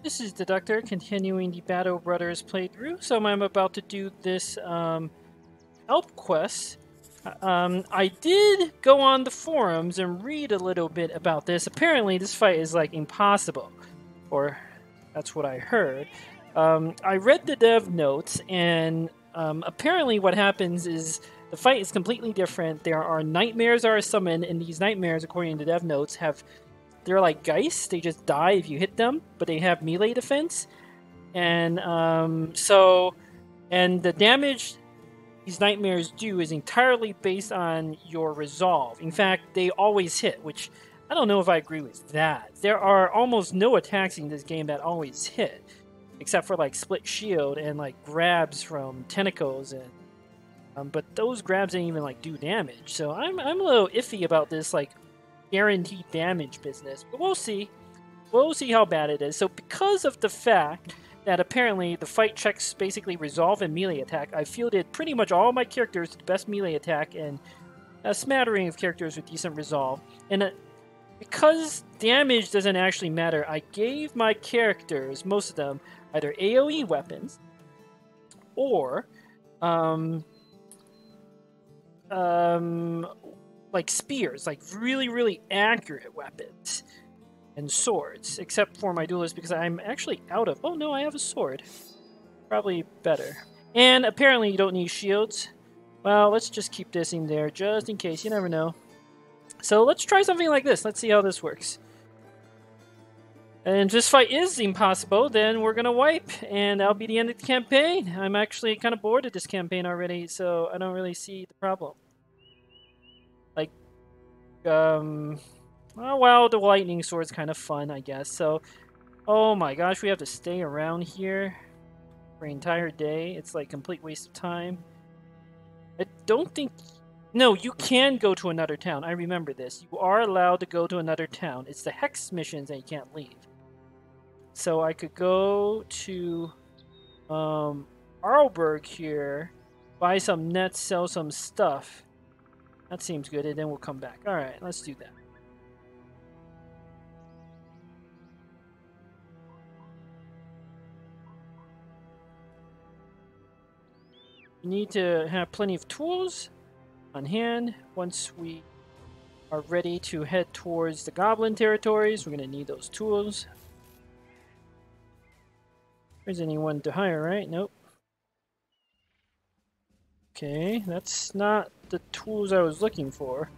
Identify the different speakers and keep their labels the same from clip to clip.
Speaker 1: This is the Doctor, continuing the Battle Brothers playthrough. So I'm about to do this Alp quest. I did go on the forums and read a little bit about this. Apparently, this fight is like impossible, or that's what I heard. I read the dev notes, and apparently, what happens is the fight is completely different. There are nightmares that are summoned, and these nightmares, according to dev notes, they're like Geist. They just die if you hit them, but they have melee defense. And and the damage these nightmares do is entirely based on your resolve. In fact, they always hit, which I don't know if I agree with that. There are almost no attacks in this game that always hit, except for like split shield and like grabs from tentacles and. But those grabs didn't even like do damage, so I'm a little iffy about this like guaranteed damage business. But we'll see. We'll see how bad it is. So because of the fact that apparently the fight checks basically resolve and melee attack, I fielded pretty much all my characters to the best melee attack and a smattering of characters with decent resolve. And because damage doesn't actually matter, I gave my characters, most of them, either AoE weapons or like spears, like really accurate weapons and swords, except for my duelist because I'm actually out of. Oh no, I have a sword. Probably better. And apparently you don't need shields. Well, let's just keep this in there just in case. You never know. So let's try something like this. Let's see how this works. And if this fight is impossible, then we're gonna wipe, and that'll be the end of the campaign. I'm actually kind of bored of this campaign already, so I don't really see the problem. Like, oh, well, the lightning sword's kind of fun, I guess. So, oh my gosh, we have to stay around here for an entire day. It's like complete waste of time. I don't think... No, you can go to another town. I remember this. You are allowed to go to another town. It's the Hex missions that you can't leave. So I could go to Arlberg here, buy some nets, sell some stuff. That seems good, and then we'll come back. Alright, let's do that. We need to have plenty of tools on hand. Once we are ready to head towards the Goblin territories, we're going to need those tools. There's anyone to hire, right? Nope. Okay, that's not the tools I was looking for.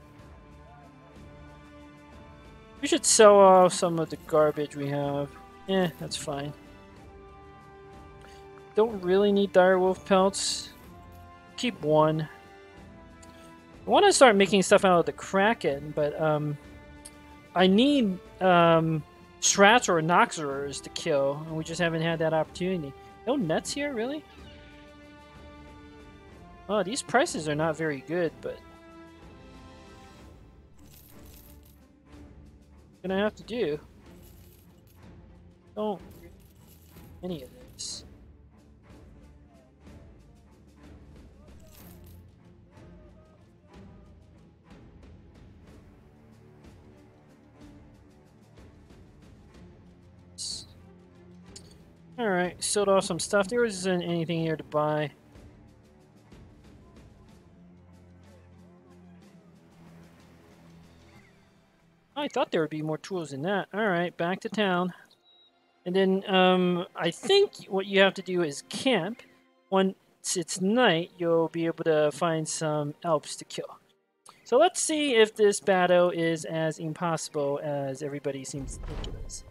Speaker 1: We should sell off some of the garbage we have. That's fine. Don't really need direwolf pelts. Keep one. I want to start making stuff out of the Kraken, but I need Strats or Noxerers to kill, and we just haven't had that opportunity. No nets here, really? Oh, these prices are not very good, but gonna have to do. Don't any of this. Alright, sold off some stuff. There isn't anything here to buy. I thought there would be more tools than that. Alright, back to town. And then I think what you have to do is camp. Once it's night, you'll be able to find some Alps to kill. So let's see if this battle is as impossible as everybody seems to think it is.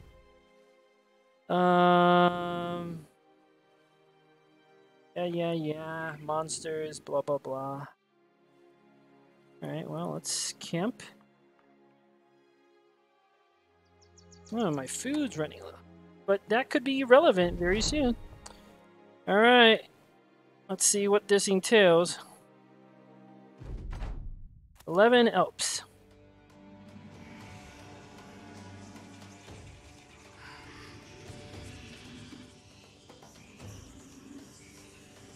Speaker 1: Yeah. Monsters, blah, blah, blah. Alright, well, let's camp. Oh, my food's running low. But that could be relevant very soon. Alright. Let's see what this entails. 11 Alps.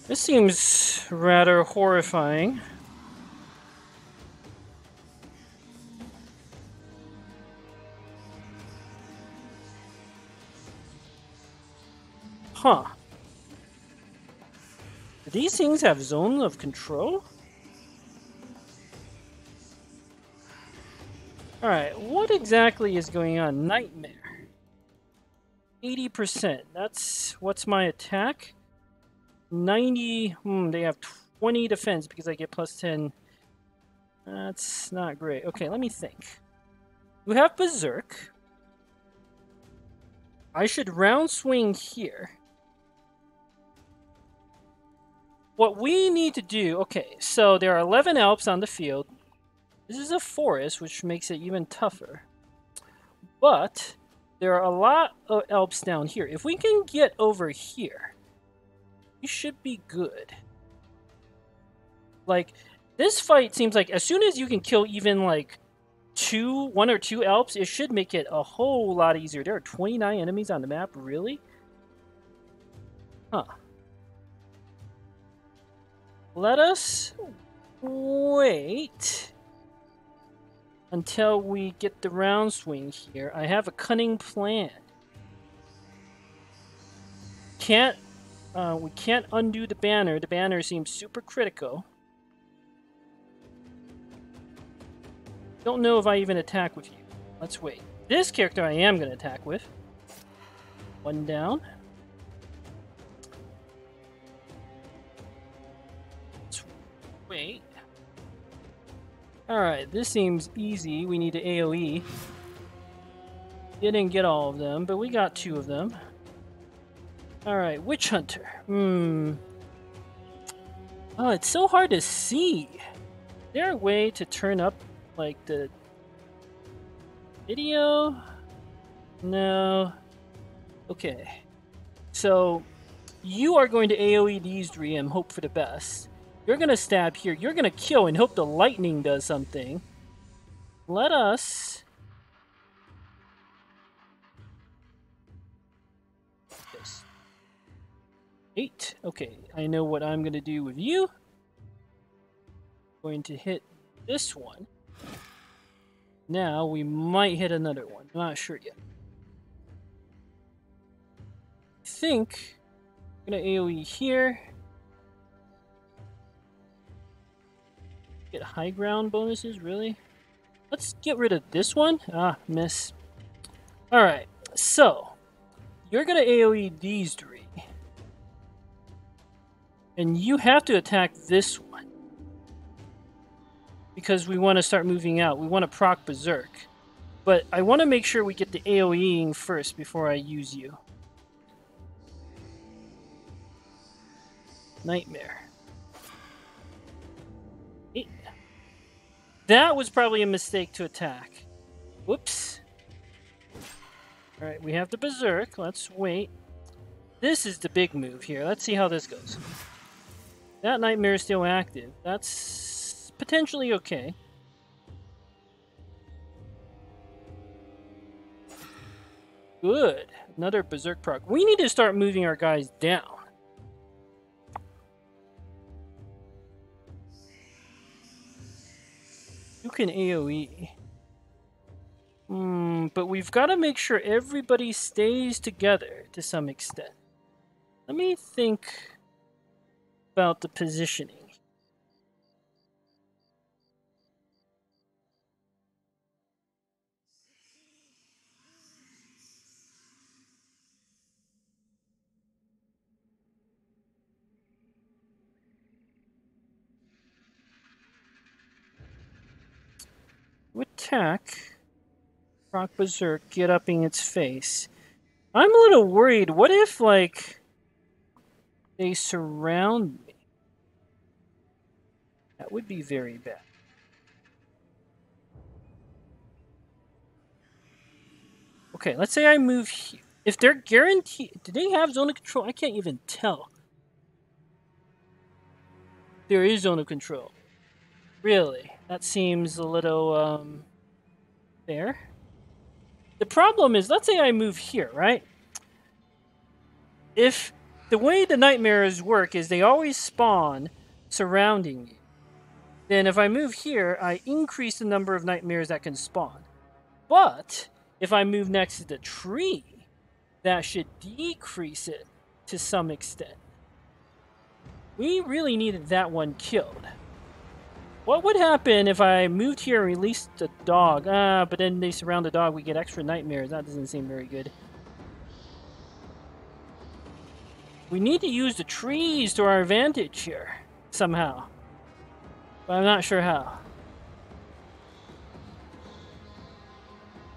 Speaker 1: This seems rather horrifying. Huh. Do these things have zone of control? Alright, what exactly is going on? Nightmare. 80%. What's my attack? 90. They have 20 defense because I get plus 10. That's not great. Okay, let me think. We have berserk. I should round swing here. What we need to do... Okay, so there are 11 Alps on the field. This is a forest, which makes it even tougher. But there are a lot of Alps down here. If we can get over here, we should be good. Like, this fight seems like as soon as you can kill even like one or two Alps, it should make it a whole lot easier. There are 29 enemies on the map, really? Huh. Let us wait until we get the round swing here. I have a cunning plan. We can't undo the banner. The banner seems super critical. Don't know if I even attack with you. Let's wait. This character I am going to attack with. One down. Let's wait. Alright, this seems easy. We need to AoE. Didn't get all of them, but we got 2 of them. Alright, Witch Hunter. Oh, it's so hard to see. Is there a way to turn up, like, the video? No. Okay. So, you are going to AoE these 3 and hope for the best. You're going to stab here. You're going to kill and hope the lightning does something. Let us... 8. Okay, I know what I'm going to do with you. Going to hit this one. Now we might hit another one. I'm not sure yet. I think I'm going to AoE here. Get high ground bonuses, really? Let's get rid of this one. Ah, miss. Alright, so you're going to AoE these 3. And you have to attack this one. Because we want to start moving out. We want to proc berserk. But I want to make sure we get the AoEing first before I use you. Nightmare. That was probably a mistake to attack. Whoops. Alright, we have the berserk. Let's wait. This is the big move here. Let's see how this goes. That nightmare is still active. That's potentially okay. Good. Another berserk proc. We need to start moving our guys down. You can AoE. But we've got to make sure everybody stays together to some extent. Let me think about the positioning. Attack. Rock berserk, get up in its face. I'm a little worried. What if, like, they surround me? That would be very bad. Okay, let's say I move here. If they're guaranteed... Do they have zone of control? I can't even tell. There is zone of control. Really? That seems a little, fair. The problem is, let's say I move here, right? If the way the nightmares work is they always spawn surrounding you, then if I move here, I increase the number of nightmares that can spawn. But if I move next to the tree, that should decrease it. to some extent. We really needed that one killed. What would happen if I moved here and released the dog? But then they surround the dog, we get extra nightmares. That doesn't seem very good. We need to use the trees to our advantage here, somehow. But I'm not sure how.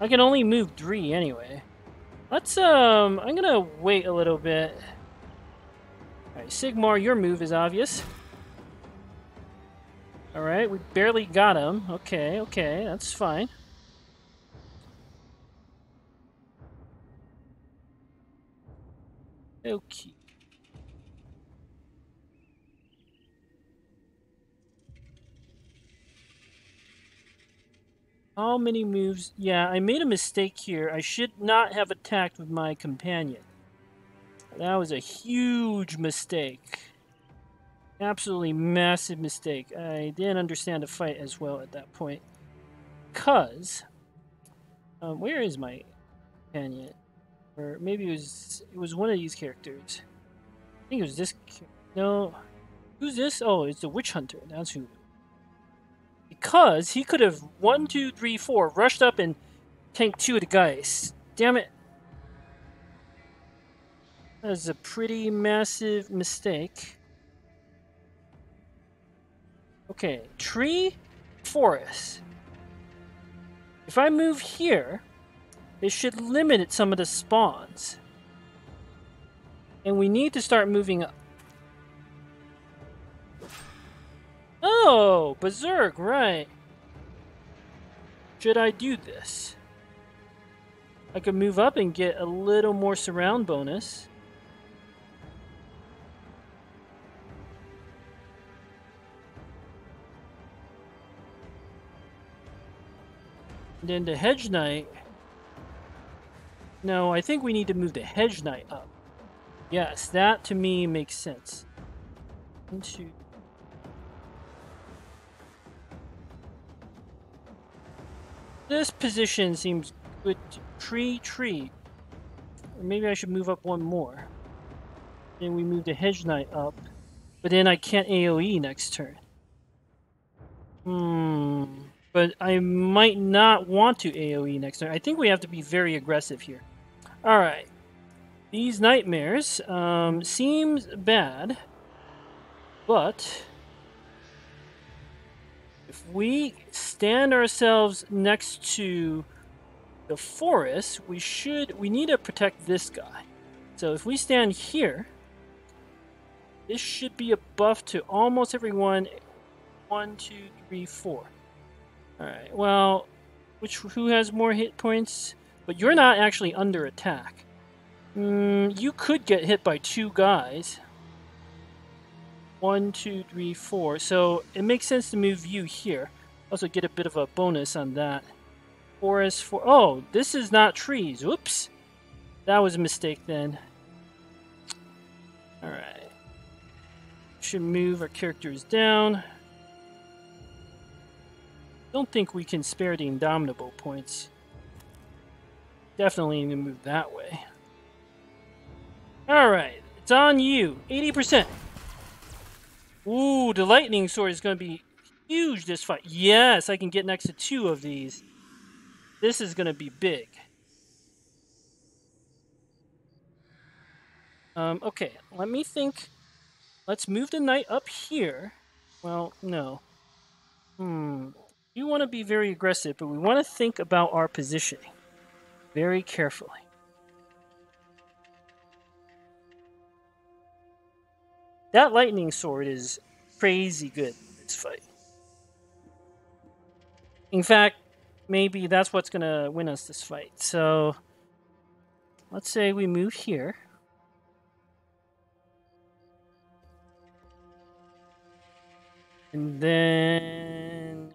Speaker 1: I can only move 3 anyway. Let's, I'm gonna wait a little bit. Alright, Sigmar, your move is obvious. Alright, we barely got him. Okay, okay, that's fine. Okay. How many moves? Yeah, I made a mistake here. I should not have attacked with my companion. That was a huge mistake. Absolutely massive mistake. I didn't understand the fight as well at that point. Because... where is my companion? Or maybe it was one of these characters. I think it was this... No. Who's this? Oh, it's the Witch Hunter. That's who. Because he could have 1, 2, 3, 4 rushed up and tanked 2 of the guys. Damn it. That was a pretty massive mistake. Okay, tree, forest. If I move here, it should limit some of the spawns. And we need to start moving up. Oh, berserk, right. Should I do this? I could move up and get a little more surround bonus. And then the Hedge Knight. No, I think we need to move the Hedge Knight up. Yes, that to me makes sense. 1, 2. This position seems good. Tree. Or maybe I should move up 1 more. Then we move the Hedge Knight up. But then I can't AoE next turn. But I might not want to AoE next turn. I think we have to be very aggressive here. Alright. These nightmares seems bad. But if we stand ourselves next to the forest, we need to protect this guy. So if we stand here, this should be a buff to almost everyone. 1, 2, 3, 4. Alright, well, who has more hit points? But you're not actually under attack. You could get hit by 2 guys. 1, 2, 3, 4. So it makes sense to move you here. Also get a bit of a bonus on that. Forest for... Oh, this is not trees. Oops. That was a mistake then. Alright. Should move our characters down. Don't think we can spare the Indomitable points. Definitely need to move that way. Alright, it's on you. 80%. Ooh, the lightning sword is going to be huge this fight. Yes, I can get next to 2 of these. This is going to be big. Okay, let me think. Let's move the knight up here. Well, no. You want to be very aggressive, but we want to think about our positioning very carefully. That lightning sword is crazy good in this fight. In fact, maybe that's what's going to win us this fight. So, let's say we move here. And then,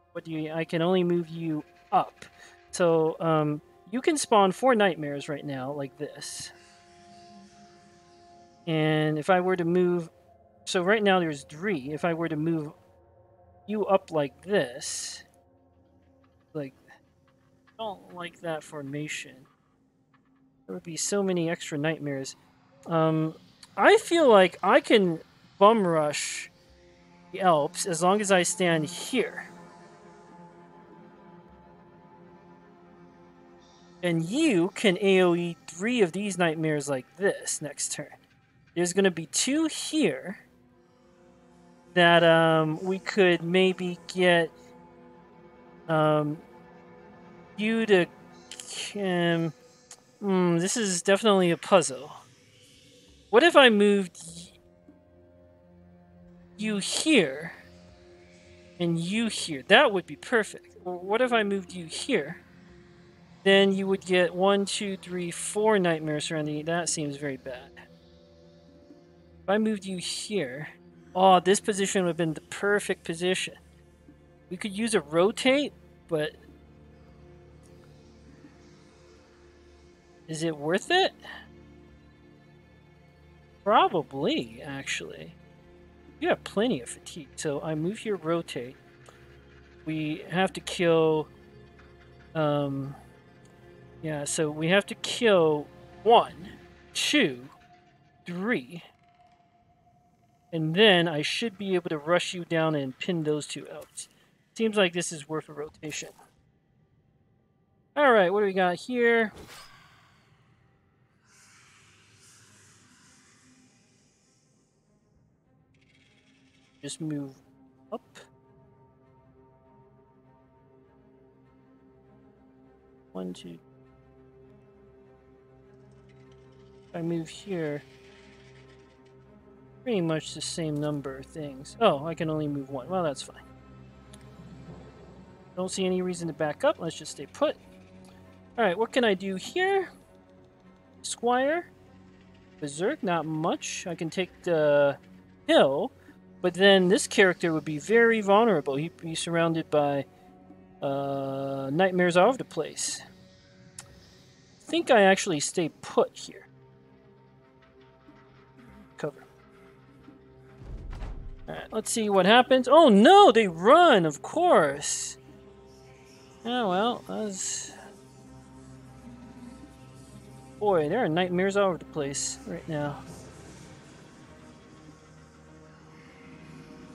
Speaker 1: I can only move you up. So, you can spawn 4 nightmares right now, like this. And if I were to move... So right now there's 3. If I were to move you up like this... Like... I don't like that formation. There would be so many extra nightmares. I feel like I can bum rush the Alps as long as I stand here. And you can AoE 3 of these nightmares like this next turn. There's going to be 2 here that we could maybe get you to... this is definitely a puzzle. What if I moved you here and you here? That would be perfect. What if I moved you here? Then you would get 1, 2, 3, 4 nightmares surrounding you. That seems very bad. If I moved you here... Oh, this position would have been the perfect position. We could use a rotate, but... Is it worth it? Probably, actually. You have plenty of fatigue. So I move here, rotate. We have to kill... yeah, so we have to kill 1, 2, 3. And then I should be able to rush you down and pin those 2 out. Seems like this is worth a rotation. Alright, what do we got here? Just move up. One, two. If I move here, pretty much the same number of things. Oh, I can only move 1. Well, that's fine. Don't see any reason to back up. Let's just stay put. Alright, what can I do here? Squire. Berserk, not much. I can take the hill, but then this character would be very vulnerable. He'd be surrounded by nightmares all over the place. I think I actually stay put here. Cover. Alright, let's see what happens. Oh no, they run, of course. Oh well, that's... Boy, there are nightmares all over the place right now.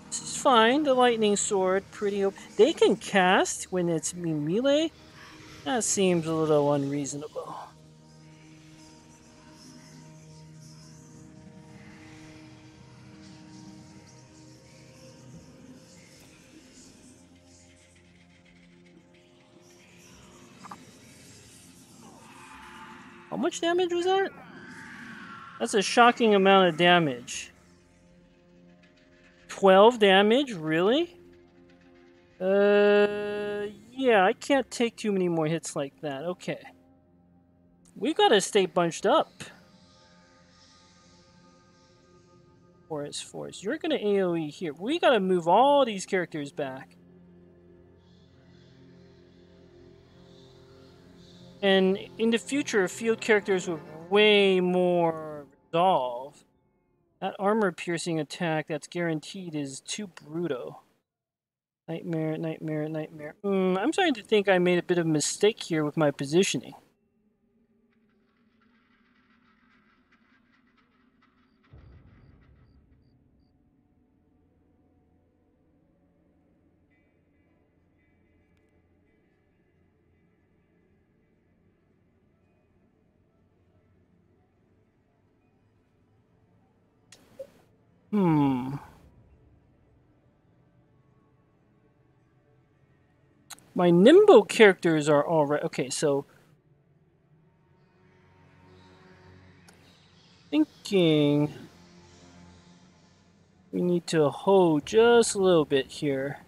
Speaker 1: This is fine. The lightning sword, pretty open. They can cast when it's melee? That seems a little unreasonable. How much damage was that? That's a shocking amount of damage. 12 damage? Really? Yeah, I can't take too many more hits like that. Okay. We gotta stay bunched up. Forest. You're gonna AoE here. We gotta move all these characters back. And in the future, field characters with way more resolve. That armor-piercing attack that's guaranteed is too brutal. Nightmare. I'm starting to think I made a bit of a mistake here with my positioning. My nimble characters are all right. Okay, so... Thinking... We need to hold just a little bit here.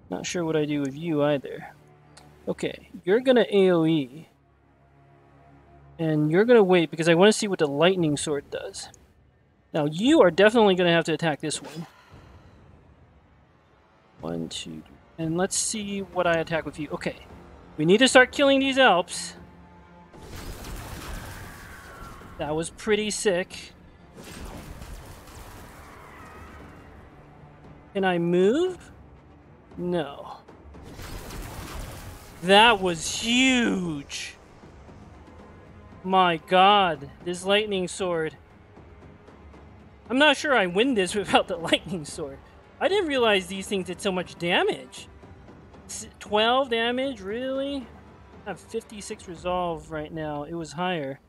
Speaker 1: Not sure what I do with you either. Okay, you're gonna AoE. And you're gonna wait because I want to see what the lightning sword does. Now you are definitely gonna have to attack this one. 1, 2, and let's see what I attack with you. Okay, we need to start killing these Alps. That was pretty sick. Can I move? No. That was huge! My god, this lightning sword. I'm not sure I win this without the lightning sword. I didn't realize these things did so much damage. 12 damage? Really? I have 56 resolve right now. It was higher.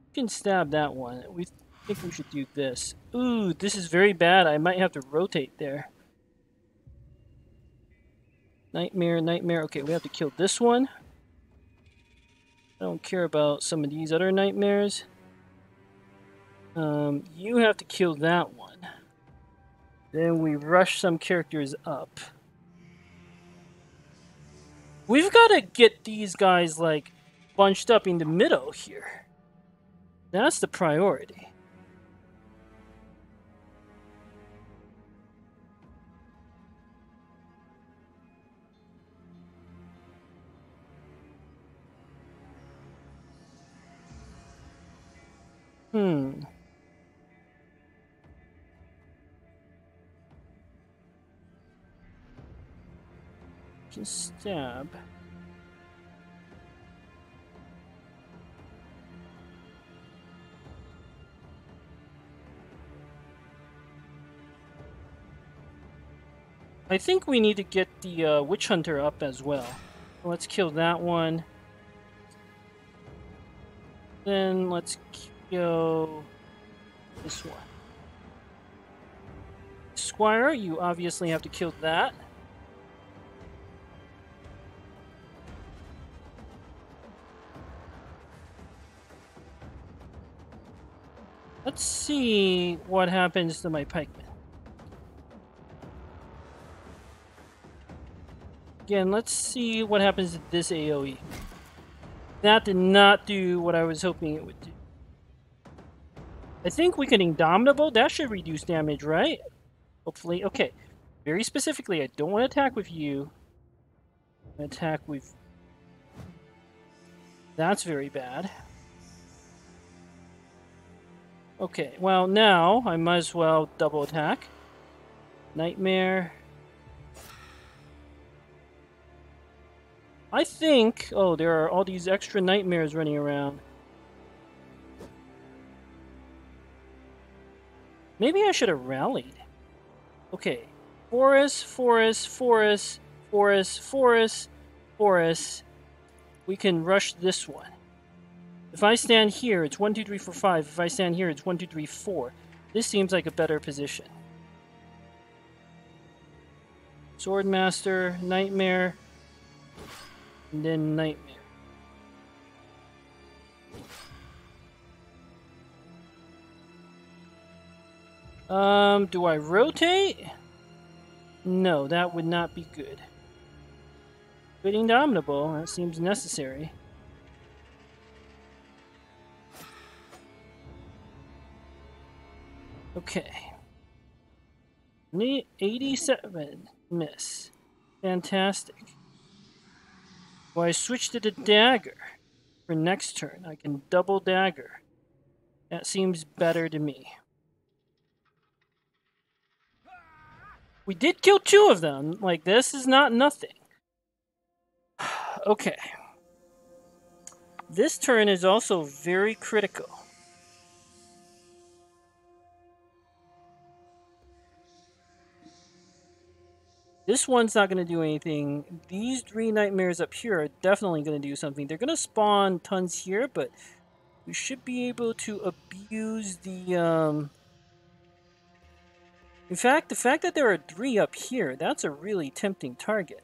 Speaker 1: You can stab that one. We think we should do this. Ooh, this is very bad. I might have to rotate there. Nightmare, nightmare. Okay, we have to kill this one. I don't care about some of these other nightmares. You have to kill that one. Then we rush some characters up. We've got to get these guys, like, bunched up in the middle here. That's the priority. Just stab. I think we need to get the Witch Hunter up as well. Let's kill that one. Then let's kill this one. Squire, you obviously have to kill that. Let's see what happens to my pikeman. Again, let's see what happens to this AoE. That did not do what I was hoping it would do. I think we can Indomitable. That should reduce damage, right? Hopefully. Okay. Very specifically, I don't want to attack with you. I want to attack with... That's very bad. Okay, well now I might as well double attack. Nightmare. I think... Oh, there are all these extra nightmares running around. Maybe I should have rallied. Okay. Forest, forest, forest, forest, forest, forest. We can rush this one. If I stand here, it's 1, 2, 3, 4, 5. If I stand here, it's 1, 2, 3, 4. This seems like a better position. Swordmaster, Nightmare, and then Nightmare. Do I rotate? No, that would not be good. But Indomitable, that seems necessary. Okay. 87. Miss. Fantastic. Well, I switched to the dagger. For next turn, I can double dagger. That seems better to me. We did kill 2 of them. Like, this is not nothing. Okay. This turn is also very critical. This one's not going to do anything. These 3 nightmares up here are definitely going to do something. They're going to spawn tons here, but we should be able to abuse the... In fact, the fact that there are 3 up here, that's a really tempting target.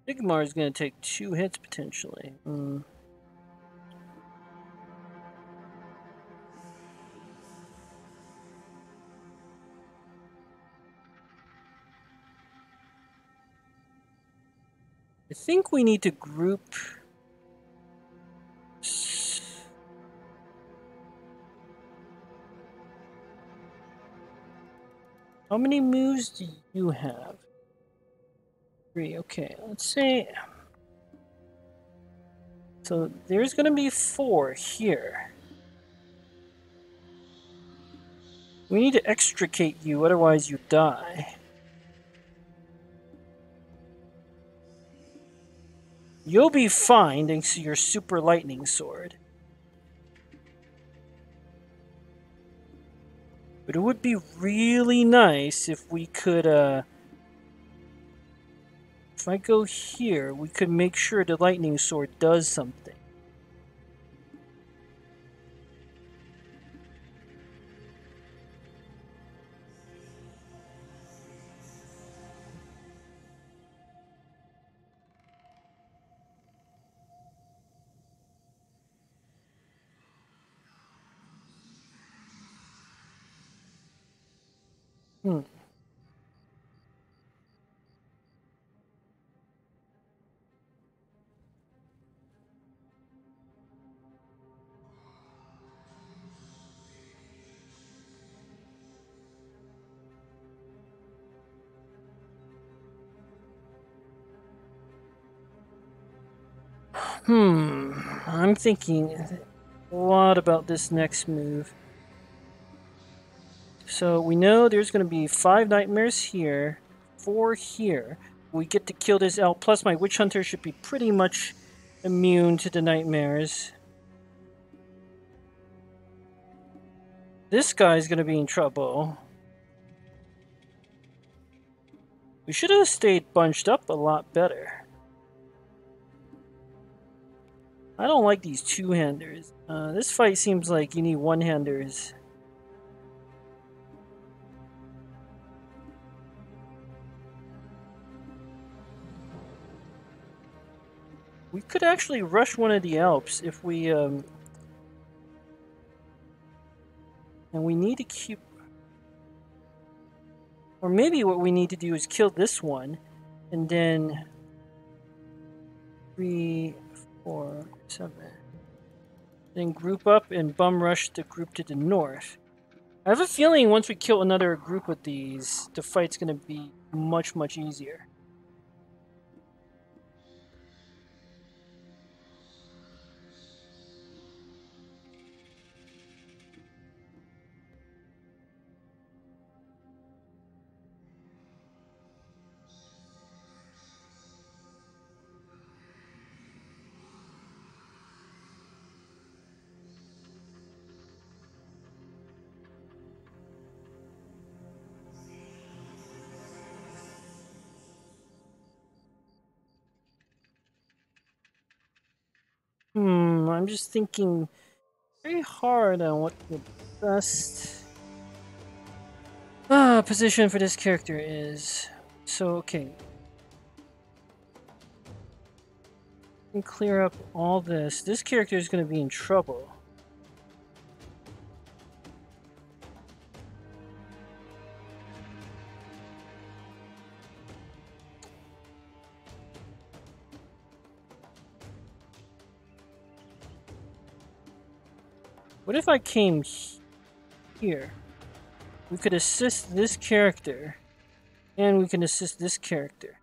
Speaker 1: Sigmar is going to take 2 hits potentially. I think we need to group... How many moves do you have? 3. Okay, let's say. So there's going to be 4 here. We need to extricate you, otherwise you die. You'll be fine thanks to your super lightning sword. But it would be really nice if we could, if I go here, we could make sure the lightning sword does something. Hmm. I'm thinking a lot about this next move. So we know there's going to be 5 nightmares here, 4 here. We get to kill this elk, plus my witch hunter should be pretty much immune to the nightmares. This guy's going to be in trouble. We should have stayed bunched up a lot better. I don't like these two-handers. This fight seems like you need one-handers. We could actually rush one of the Alps if we, and we need to keep... Or maybe what we need to do is kill this one, and then... 3, 4, 7... Then group up and bum rush the group to the north. I have a feeling once we kill another group of these, the fight's gonna be much, much easier. I'm just thinking very hard on what the best position for this character is. So, okay. We can clear up all this. This character is going to be in trouble. What if I came here? We could assist this character, and we can assist this character.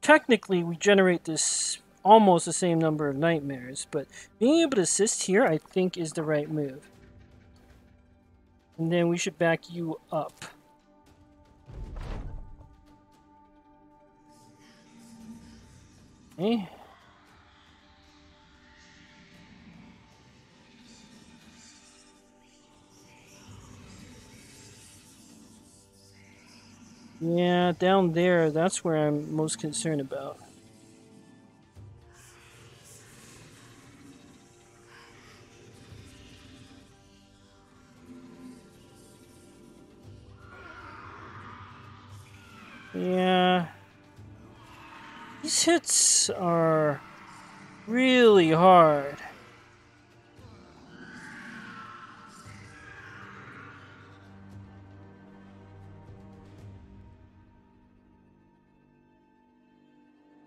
Speaker 1: Technically, we generate this almost the same number of nightmares, but being able to assist here, I think, is the right move. And then we should back you up. Okay. Yeah, down there, that's where I'm most concerned about. Yeah. These hits are really hard.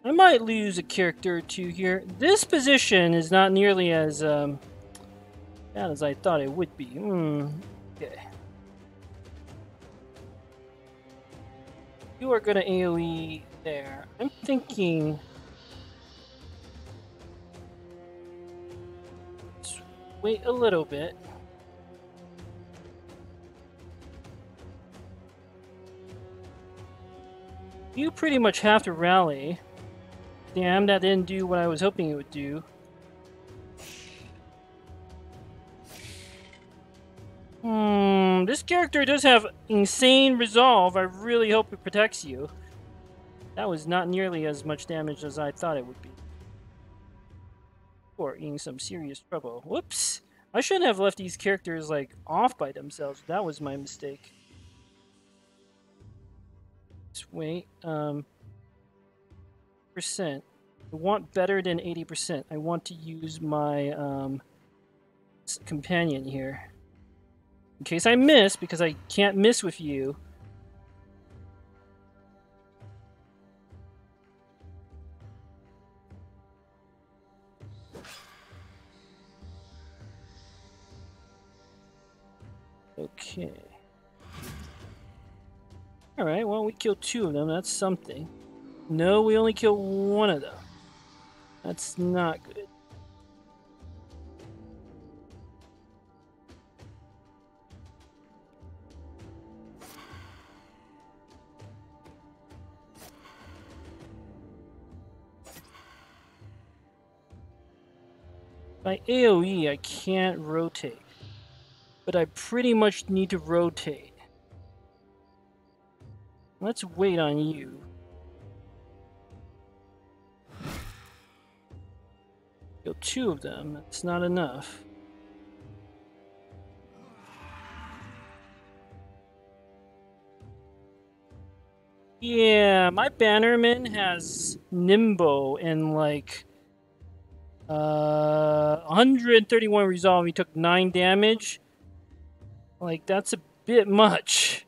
Speaker 1: I might lose a character or two here. This position is not nearly as bad as I thought it would be. Okay. You are gonna AoE there. I'm thinking... Let's wait a little bit. You pretty much have to rally. Damn, that didn't do what I was hoping it would do. This character does have insane resolve. I really hope it protects you. That was not nearly as much damage as I thought it would be. Or in some serious trouble. Whoops! I shouldn't have left these characters, like, off by themselves. That was my mistake. Let's wait. Percent. I want better than 80%. I want to use my, companion here. In case I miss, because I can't miss with you. Okay. Alright, well, we killed 2 of them. That's something. No, we only killed 1 of them. That's not good. By AoE, I can't rotate. But I pretty much need to rotate. Let's wait on you. Kill 2 of them. That's not enough. Yeah, my Bannerman has Nimbo and like 131 resolve. He took 9 damage. Like, that's a bit much.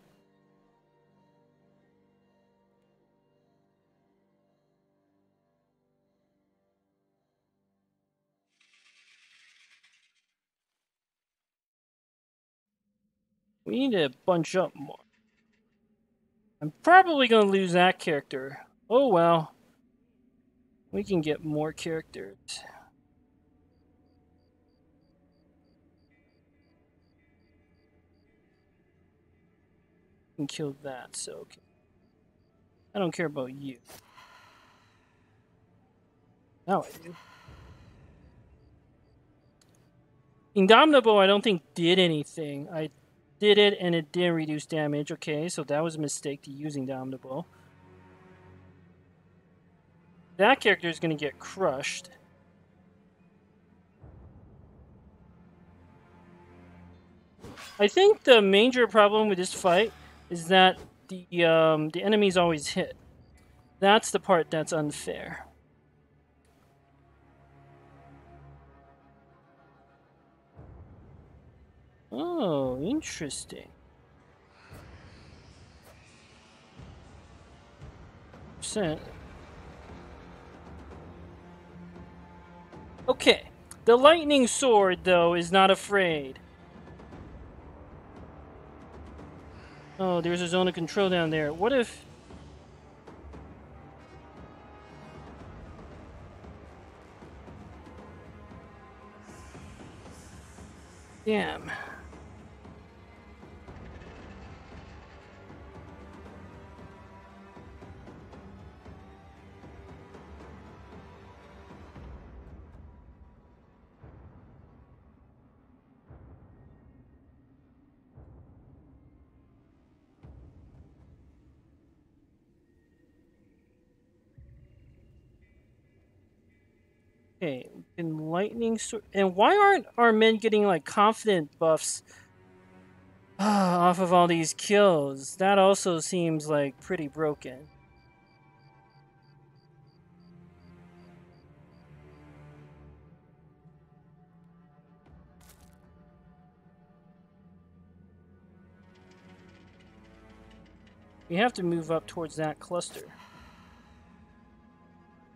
Speaker 1: We need to bunch up more. I'm probably going to lose that character. Oh well. We can get more characters. Can kill that, so okay. I don't care about you. Now I do. Indomitable, I don't think did anything. I did it and it didn't reduce damage. Okay, so that was a mistake to use Indomitable. That character is going to get crushed. I think the major problem with this fight is that the enemies always hit. That's the part that's unfair. Oh, interesting. Percent. Okay, the lightning sword though is not afraid. Oh, there's a zone of control down there. What if... Damn. Okay, in lightning sword... And why aren't our men getting, like, confident buffs off of all these kills? That also seems, like, pretty broken. We have to move up towards that cluster.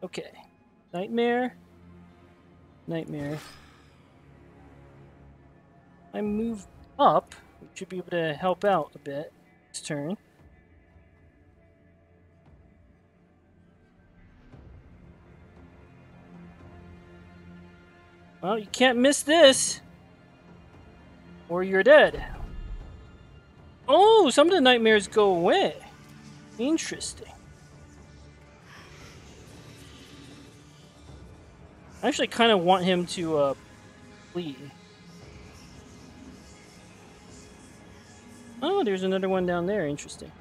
Speaker 1: Okay. Nightmare. Nightmare. I move up, we should be able to help out a bit this turn. Well, you can't miss this, or you're dead. Oh, some of the nightmares go away. Interesting. I actually kind of want him to bleed. Oh, there's another one down there. Interesting.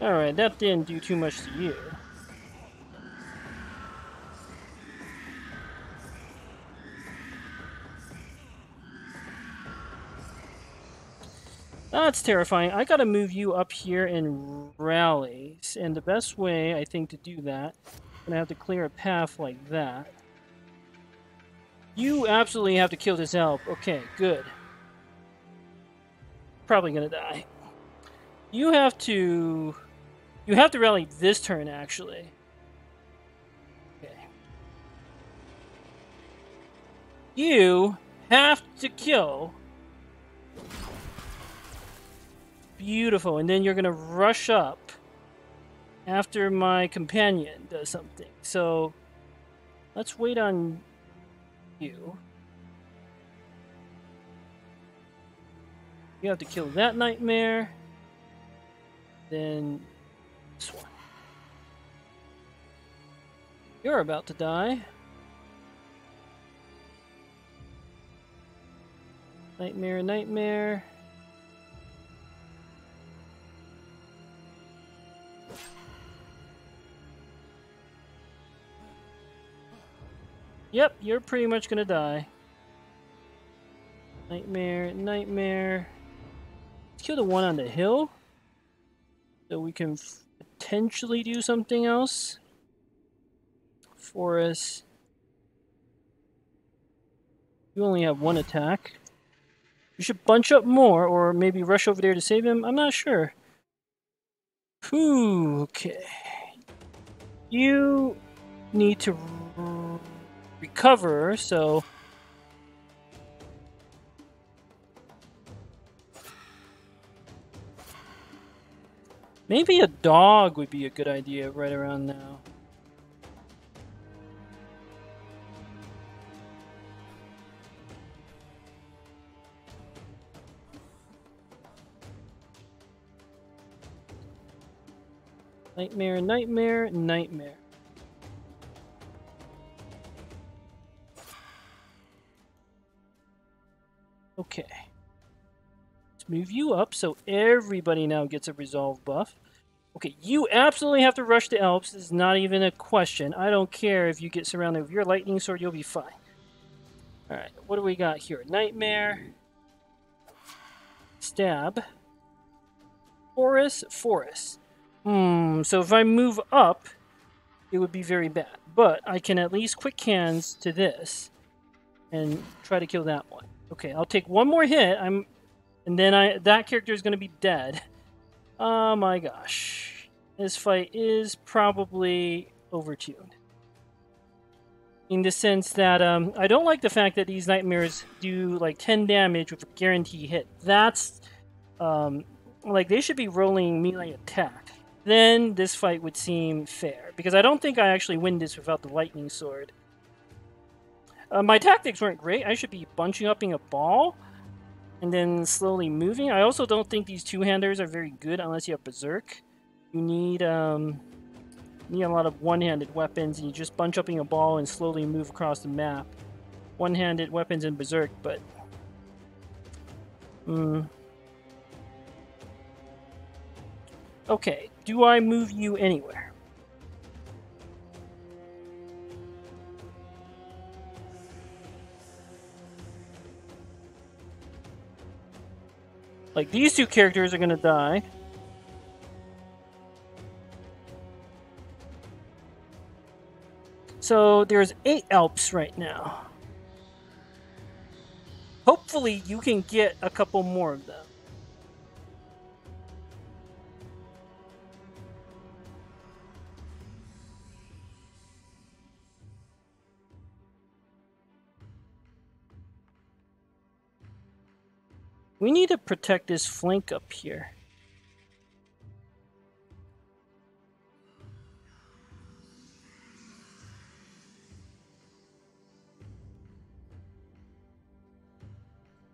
Speaker 1: Alright, that didn't do too much to you. That's terrifying. I gotta move you up here in rallies. And the best way, I think, to do that, I'm gonna have to clear a path like that. You absolutely have to kill this Alp. Okay, good. Probably gonna die. You have to rally this turn, actually. Okay. You have to kill. Beautiful. And then you're going to rush up after my companion does something. So let's wait on you. You have to kill that nightmare. Then this one. You're about to die. Nightmare, nightmare. Yep, you're pretty much gonna die. Nightmare, nightmare. Let's kill the one on the hill. So we can potentially do something else. Forest. You only have one attack. You should bunch up more, or maybe rush over there to save him. I'm not sure. Whew, okay. You need to recover, so... maybe a dog would be a good idea right around now. Nightmare, nightmare, nightmare. Okay. Let's move you up so everybody now gets a resolve buff. Okay, you absolutely have to rush the Alps. This is not even a question. I don't care if you get surrounded with your lightning sword, you'll be fine. Alright, what do we got here? Nightmare. Stab. Forest. So if I move up, it would be very bad. But I can at least quick hands to this and try to kill that one. Okay, I'll take one more hit. And then that character is going to be dead. Oh my gosh. This fight is probably overtuned. In the sense that I don't like the fact that these nightmares do like 10 damage with a guaranteed hit. That's like they should be rolling melee attack. Then this fight would seem fair, because I don't think I actually win this without the lightning sword. My tactics weren't great. I should be bunching up in a ball and then slowly moving. I also don't think these two-handers are very good unless you have berserk. You need a lot of one-handed weapons, and you just bunch up in a ball and slowly move across the map. One-handed weapons and berserk, but okay, do I move you anywhere? Like, these two characters are gonna die. So, there's 8 Alps right now. Hopefully you can get a couple more of them. We need to protect this flank up here.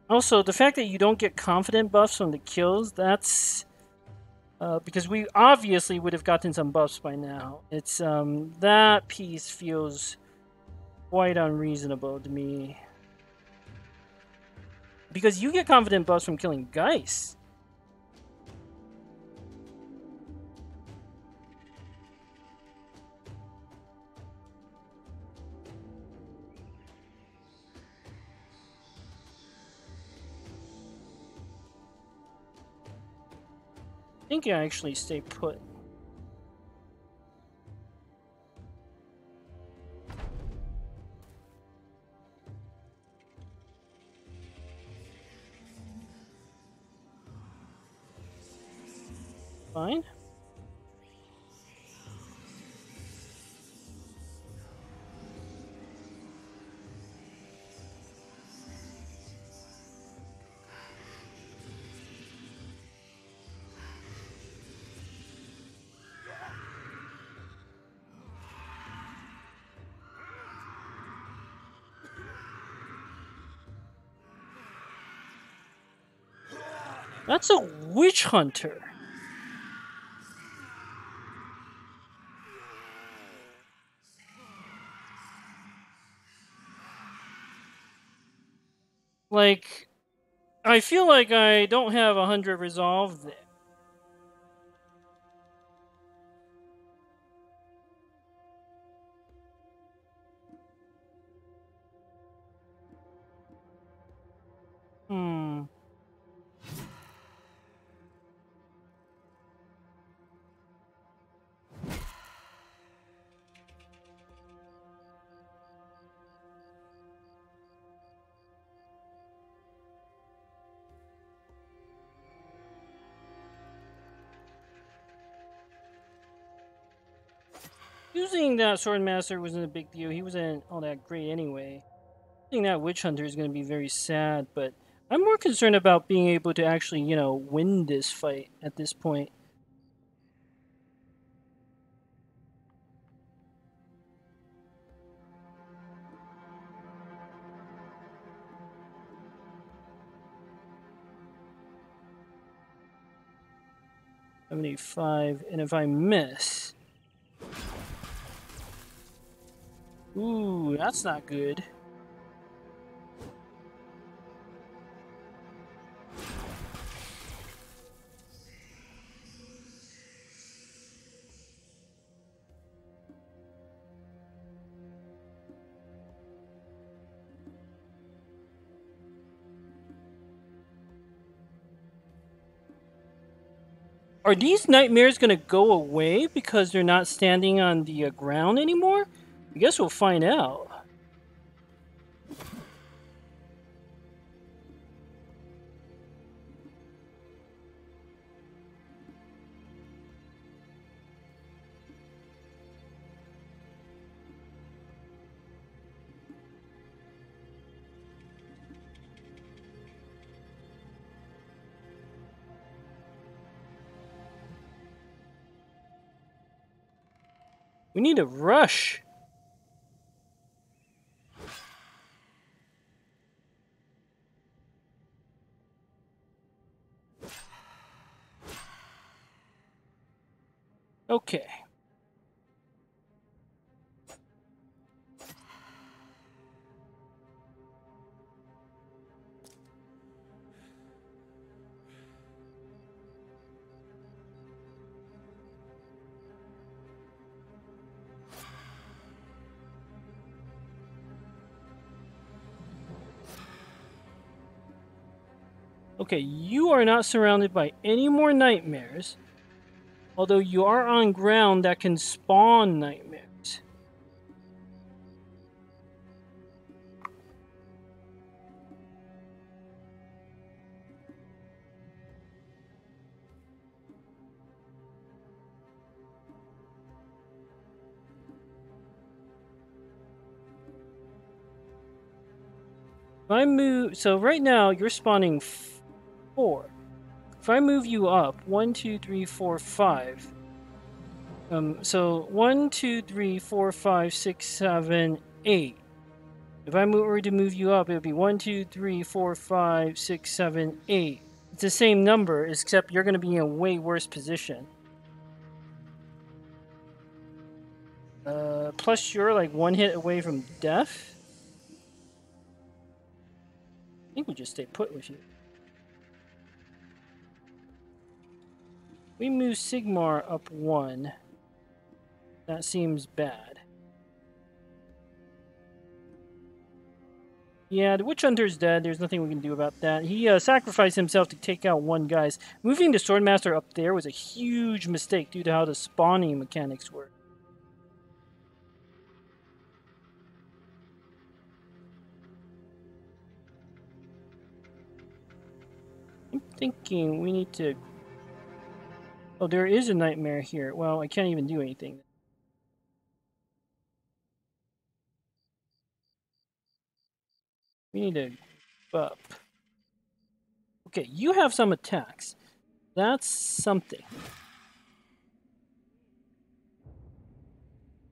Speaker 1: Also, the fact that you don't get confident buffs from the kills, that's... because we obviously would have gotten some buffs by now. It's, that piece feels quite unreasonable to me. Because you get confident buffs from killing Geist. I think I actually stay put. Fine. That's a witch hunter. Like, I feel like I don't have 100 resolve there. Hmm. Using that Sword Master wasn't a big deal. He wasn't all that great anyway. Using that Witch Hunter is going to be very sad, but I'm more concerned about being able to actually, you know, win this fight at this point. $75, and if I miss... Ooh, that's not good. Are these nightmares going to go away because they're not standing on the ground anymore? I guess we'll find out. We need to rush. Okay. Okay, you are not surrounded by any more nightmares, although you are on ground that can spawn nightmares. If I move, so right now you're spawning 4. If I move you up, 1, 2, 3, 4, 5. So 1, 2, 3, 4, 5, 6, 7, 8. If I were to move you up, it would be 1, 2, 3, 4, 5, 6, 7, 8. It's the same number, except you're going to be in a way worse position. Plus, you're like 1 hit away from death. I think we just stay put with you. We move Sigmar up 1. That seems bad. Yeah, the Witch Hunter's dead. There's nothing we can do about that. He sacrificed himself to take out 1 guy. Moving the Swordmaster up there was a huge mistake due to how the spawning mechanics work. I'm thinking we need to... Oh, there is a nightmare here. Well, I can't even do anything. We need to up. Okay, you have some attacks. That's something.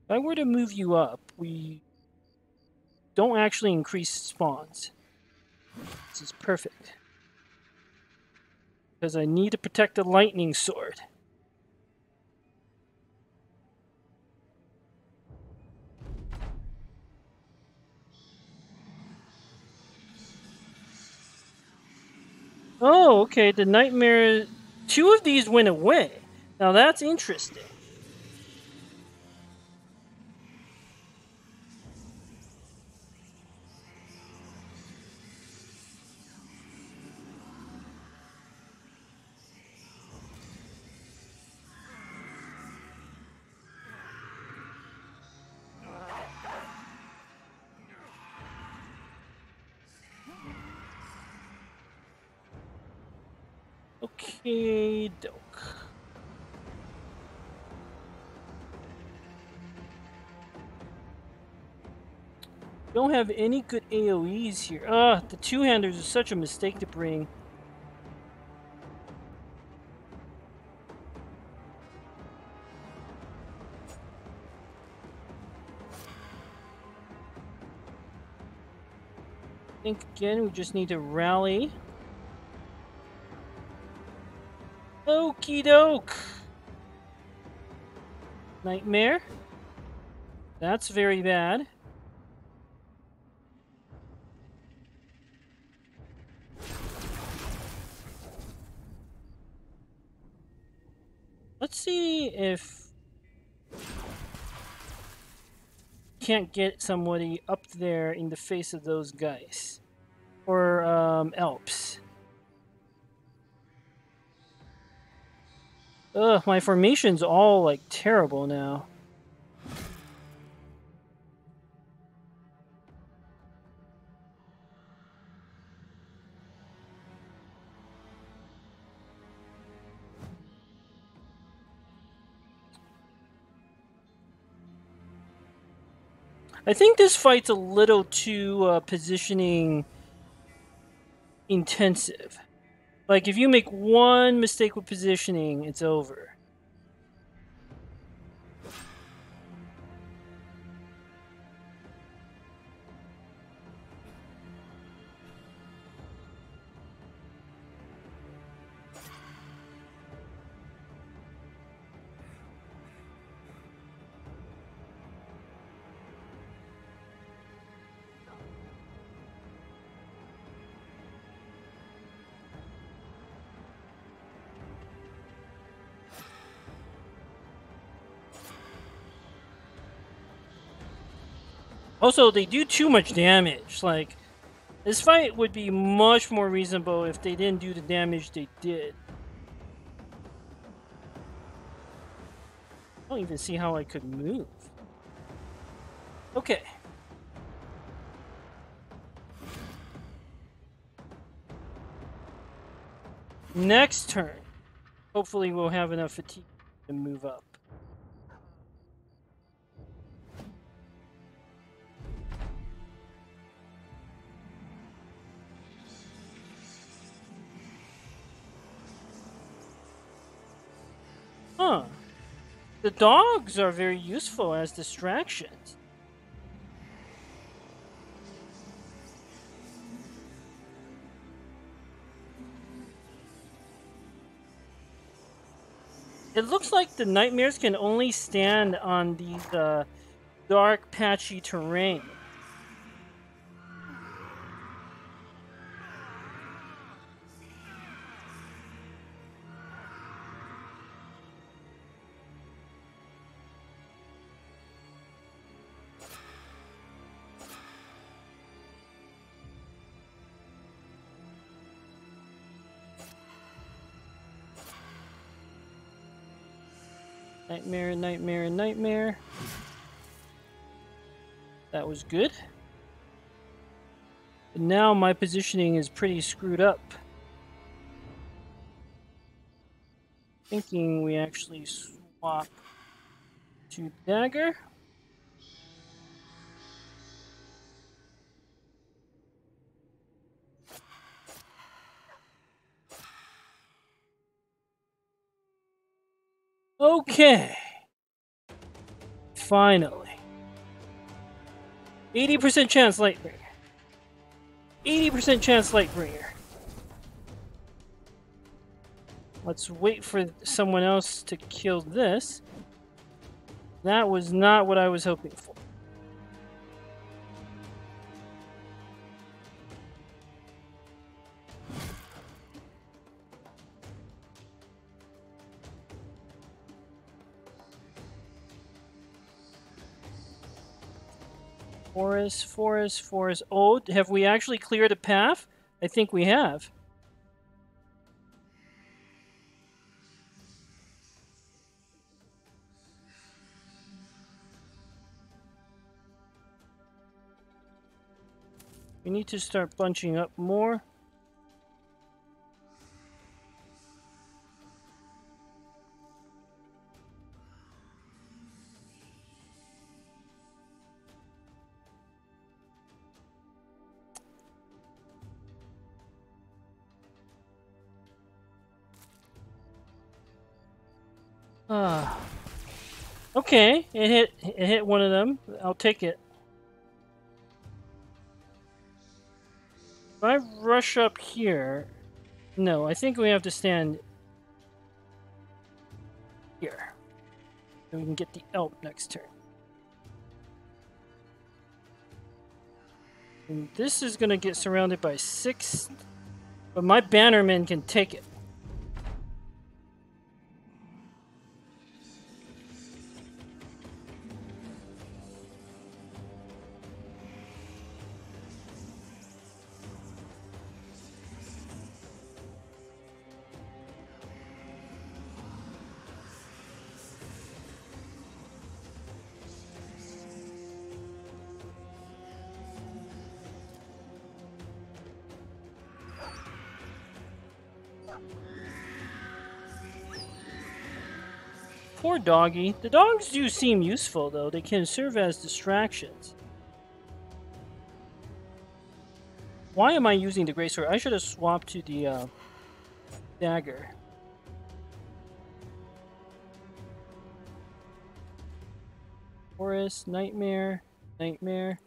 Speaker 1: If I were to move you up, we don't actually increase spawns. This is perfect. Because I need to protect the lightning sword. Oh, okay, the nightmare... 2 of these went away. Now that's interesting. Okay, doke. Don't have any good AoEs here. The two-handers are such a mistake to bring. I think again we just need to rally. Okie doke. Nightmare. That's very bad. Let's see if can't get somebody up there in the face of those guys. Or Alps. Ugh, my formation's all like terrible now. I think this fight's a little too positioning intensive. Like, if you make one mistake with positioning, it's over. Also, they do too much damage. Like, this fight would be much more reasonable if they didn't do the damage they did. I don't even see how I could move. Okay. Next turn. Hopefully we'll have enough fatigue to move up. Huh. The dogs are very useful as distractions. It looks like the nightmares can only stand on these dark, patchy terrain. Nightmare, nightmare, nightmare. That was good. But now my positioning is pretty screwed up. Thinking we actually swap to dagger. Okay. Finally. 80% chance Lightbringer. 80% chance Lightbringer. Let's wait for someone else to kill this. That was not what I was hoping for. Forest, forest, forest. Oh, have we actually cleared a path? I think we have. We need to start bunching up more. Okay, it hit one of them. I'll take it. If I rush up here, no, I think we have to stand here. So we can get the Alp next turn. And this is gonna get surrounded by 6, but my bannermen can take it. Poor doggy. The dogs do seem useful, though. They can serve as distractions. Why am I using the great sword? I should have swapped to the dagger. Forest, nightmare, nightmare.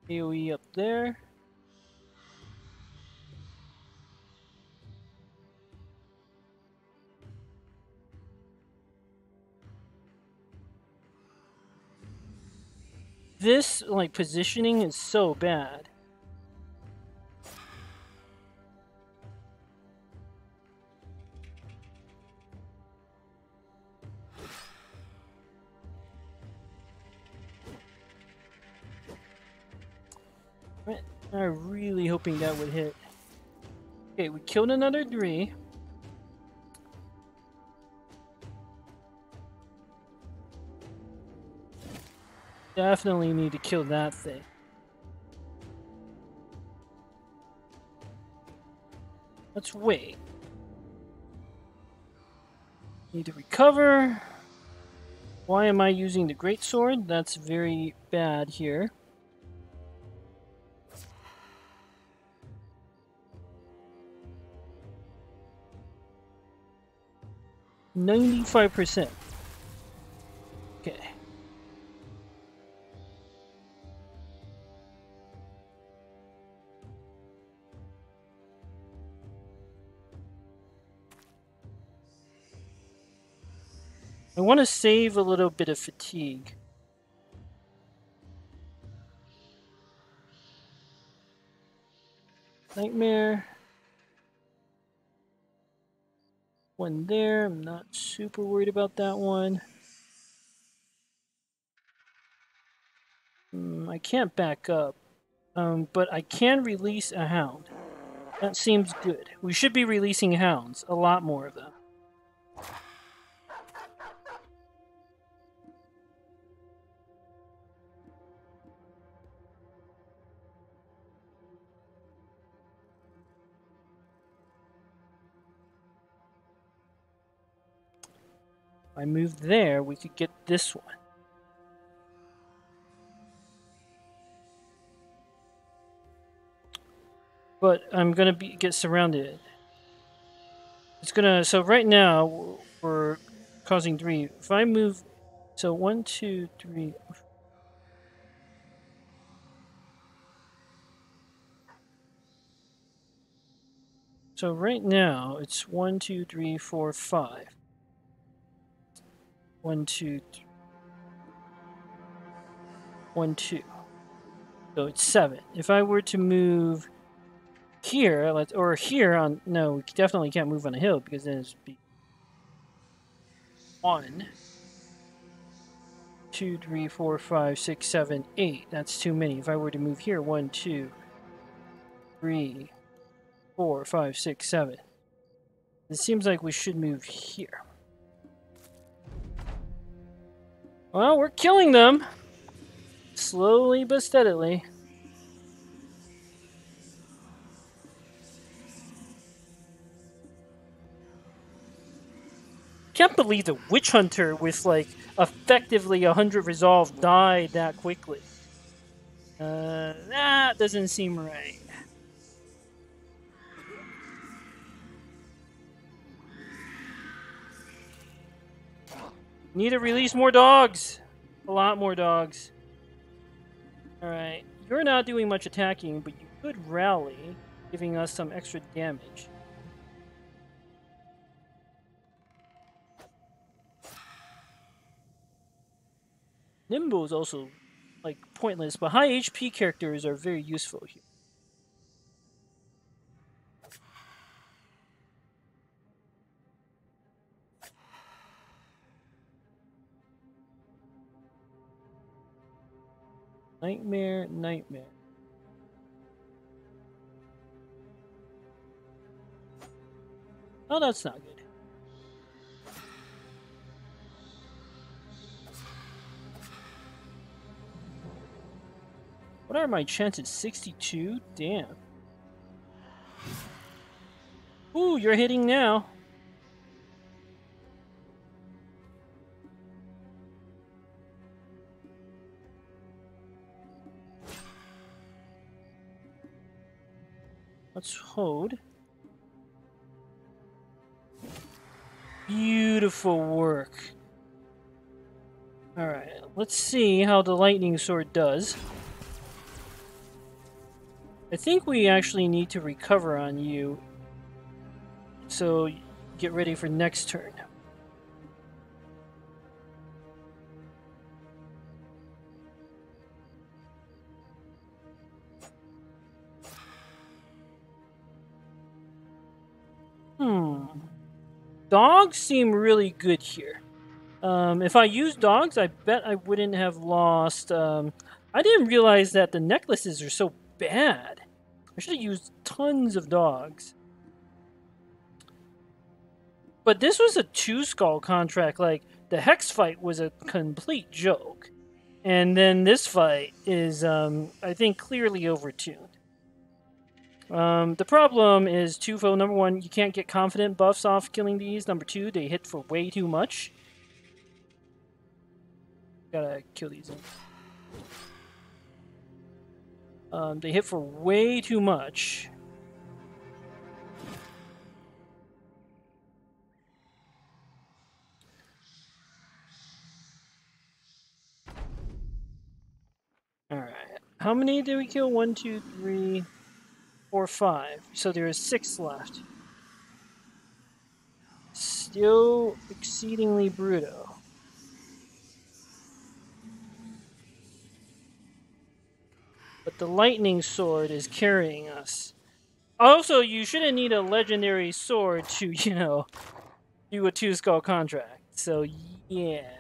Speaker 1: AoE up there. This, like, positioning is so bad. I'm really hoping that would hit. Okay, we killed another 3. Definitely need to kill that thing. Let's wait. Need to recover. Why am I using the greatsword? That's very bad here. 95%. Okay. I want to save a little bit of fatigue. Nightmare. One there. I'm not super worried about that one. I can't back up, but I can release a hound. That seems good. We should be releasing hounds, a lot more of them. If I move there, we could get this one. But I'm gonna get surrounded. It's gonna. So right now we're causing 3. If I move, so 1, 2, 3. So right now it's 1, 2, 3, 4, 5. 1, 2, 3. 1, 2. So it's 7. If I were to move here, or here on, no, we definitely can't move on a hill because then it's be 1, 2, 3, 4, 5, 6, 7, 8. That's too many. If I were to move here, 1, 2, 3, 4, 5, 6, 7. It seems like we should move here. Well, we're killing them. Slowly but steadily. Can't believe the witch hunter with like effectively 100 resolve died that quickly. That doesn't seem right. Need to release more dogs. A lot more dogs. Alright. You're not doing much attacking, but you could rally, giving us some extra damage. Nimble is also, like, pointless, but high HP characters are very useful here. Nightmare, nightmare. Oh, that's not good. What are my chances? 62? Damn. Ooh, you're hitting now. Let's hold. Beautiful work. Alright, let's see how the lightning sword does. I think we actually need to recover on you. So get ready for next turn. Dogs seem really good here. If I used dogs, I bet I wouldn't have lost. I didn't realize that the necklaces are so bad. I should have used tons of dogs. But this was a 2-skull contract. Like, the Hex fight was a complete joke. And then this fight is, I think, clearly overtuned. The problem is twofold. Number one, you can't get confident buffs off killing these. Number two, they hit for way too much. Gotta kill these. They hit for way too much. How many did we kill? 1, 2, 3, 4, 5. So there is 6 left. Still exceedingly brutal. But the lightning sword is carrying us. Also, you shouldn't need a legendary sword to, do a 2-skull contract. So, yeah.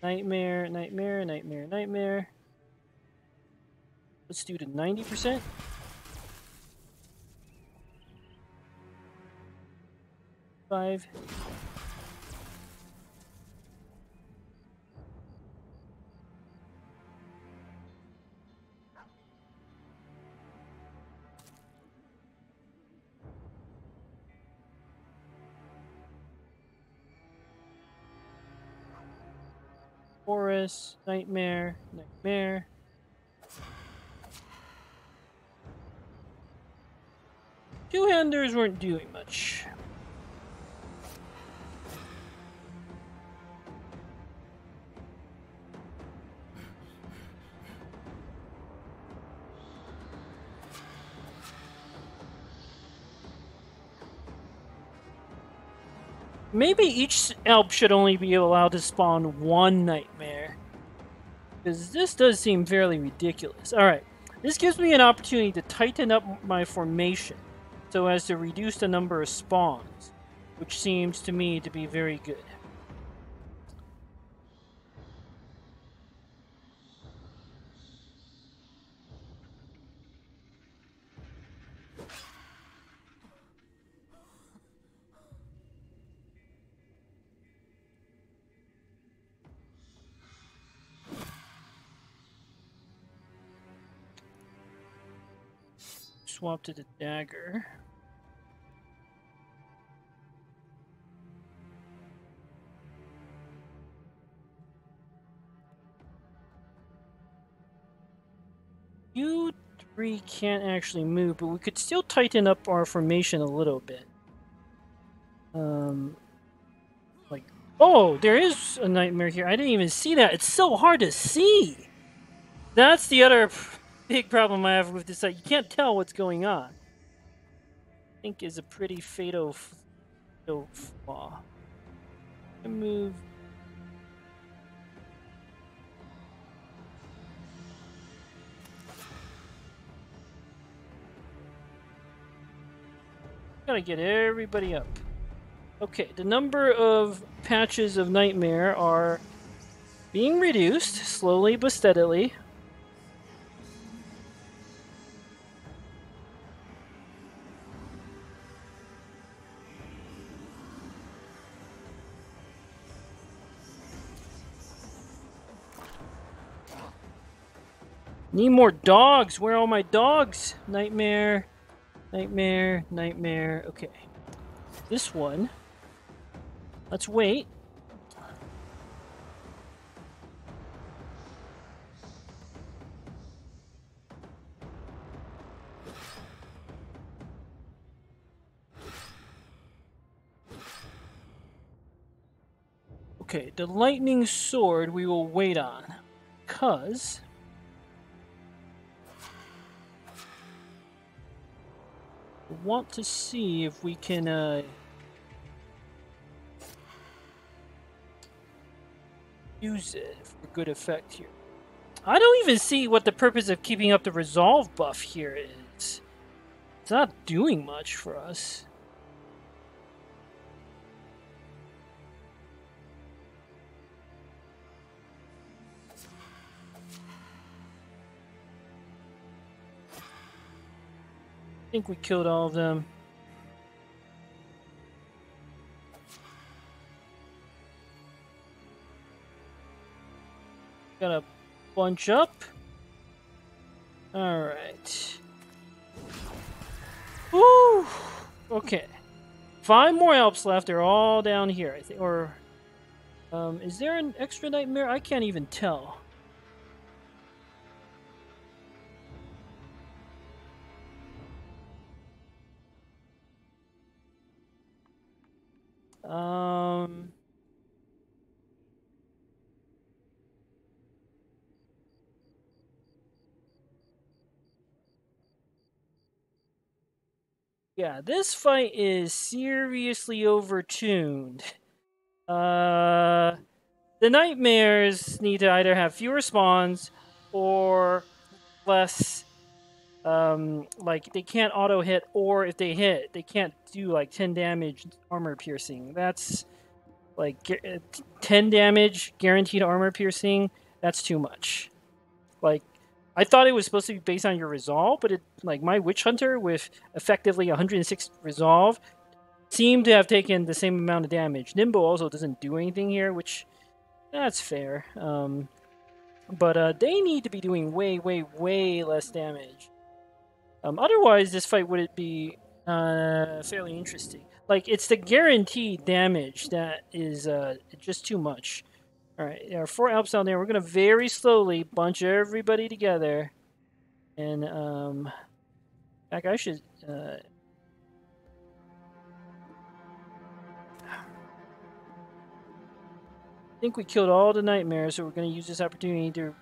Speaker 1: Nightmare, nightmare, nightmare, nightmare. Let's do the 90%. Five. Forest, nightmare, nightmare. Two-handers weren't doing much. Maybe each Alp should only be allowed to spawn one nightmare. Because this does seem fairly ridiculous. Alright, this gives me an opportunity to tighten up my formation so as to reduce the number of spawns, which seems to me to be very good. Swap to the dagger. You three can't actually move, but we could still tighten up our formation a little bit. Like, oh, there is a nightmare here. I didn't even see that. It's so hard to see. That's the other big problem I have with this site. You can't tell what's going on. I think is a pretty fatal flaw. I move. Gotta get everybody up. Okay, the number of patches of nightmare are being reduced slowly but steadily. Need more dogs. Where are all my dogs? Nightmare, nightmare, nightmare. Okay. This one. Let's wait. Okay, the lightning sword we will wait on. Because I want to see if we can use it for good effect here. I don't even see what the purpose of keeping up the resolve buff here is. It's not doing much for us. I think we killed all of them. Gotta bunch up. Alright. Woo! Okay. 5 more Alps left. They're all down here, I think. Or, is there an extra nightmare? I can't even tell. Yeah, this fight is seriously overtuned. The nightmares need to either have fewer spawns or less. Like they can't auto hit, or if they hit, they can't do like 10 damage armor piercing. That's like 10 damage guaranteed armor piercing. That's too much. Like I thought it was supposed to be based on your resolve, but it like my witch hunter with effectively 106 resolve seemed to have taken the same amount of damage. Nimbo also doesn't do anything here, which that's fair. But they need to be doing way, way, way less damage. Otherwise, this fight would be fairly interesting. Like it's the guaranteed damage that is just too much. All right, there are 4 Alps down there. We're gonna very slowly bunch everybody together, and in fact, I should. I think we killed all the nightmares, so we're gonna use this opportunity to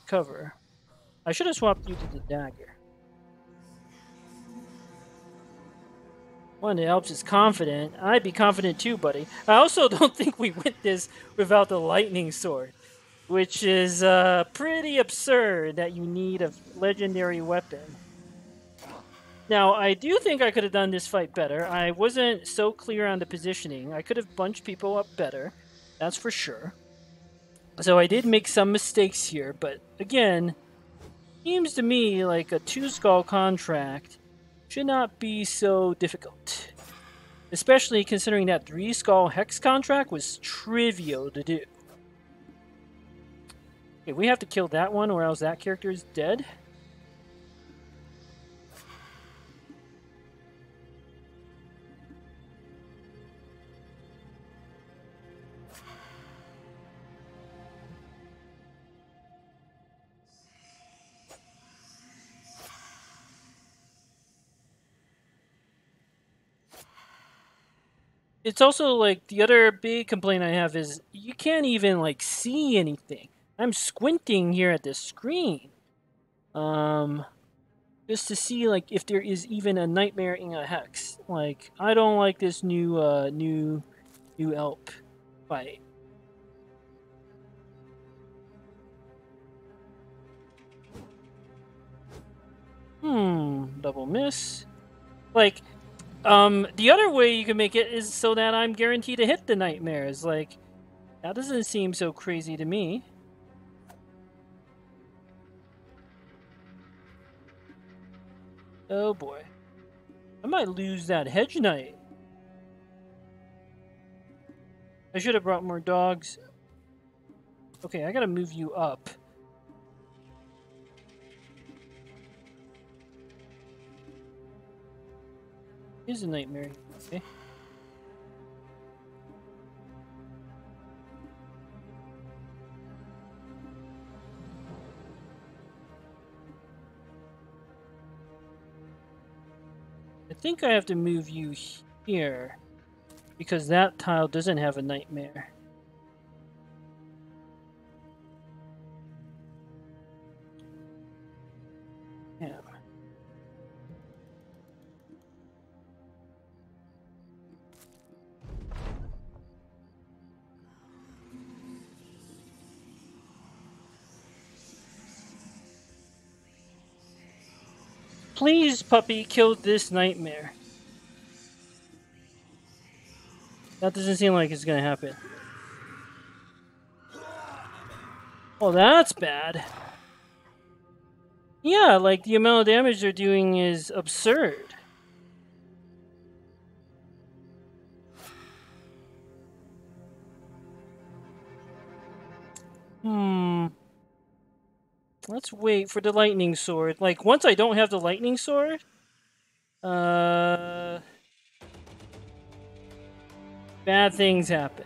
Speaker 1: cover. I should have swapped you to the dagger. One of the Alps is confident. I'd be confident too, buddy. I also don't think we went this without the lightning sword, which is pretty absurd that you need a legendary weapon. Now, I do think I could have done this fight better. I wasn't so clear on the positioning. I could have bunched people up better, that's for sure. So I did make some mistakes here, but again, seems to me like a 2-skull contract should not be so difficult. Especially considering that 3-skull hex contract was trivial to do. Okay, we have to kill that one or else that character is dead. It's also like the other big complaint I have is you can't even like see anything. I'm squinting here at the screen. Just to see like if there is even a nightmare in a hex. Like I don't like this new new Alp fight. Double miss. Like the other way you can make it is so that I'm guaranteed to hit the nightmares. Like, that doesn't seem so crazy to me. Oh boy. I might lose that hedge knight. I should have brought more dogs. Okay, I gotta move you up. Here's a nightmare. Okay. I think I have to move you here because that tile doesn't have a nightmare. Yeah. Please, puppy, kill this nightmare. That doesn't seem like it's gonna happen. Oh, that's bad. Yeah, like the amount of damage they're doing is absurd. Let's wait for the lightning sword. Like, once I don't have the lightning sword, bad things happen.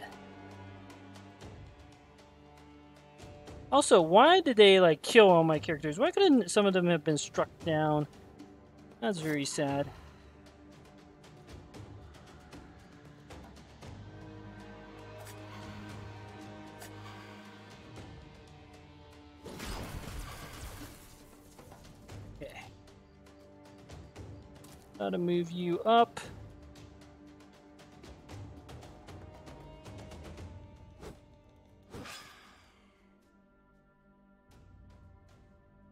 Speaker 1: Also, why did they, like, kill all my characters? Why couldn't some of them have been struck down? That's very sad. Okay. Gotta move you up.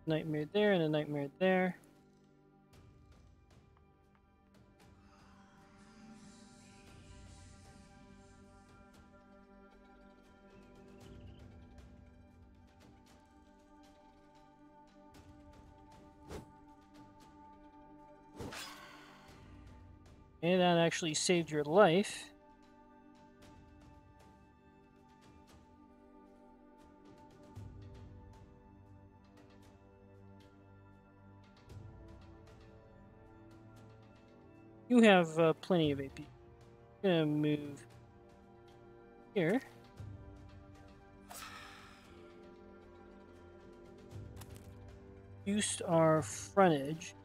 Speaker 1: Nightmare there and a nightmare there. And that actually saved your life. You have plenty of AP. I'm gonna move here. Boost our frontage.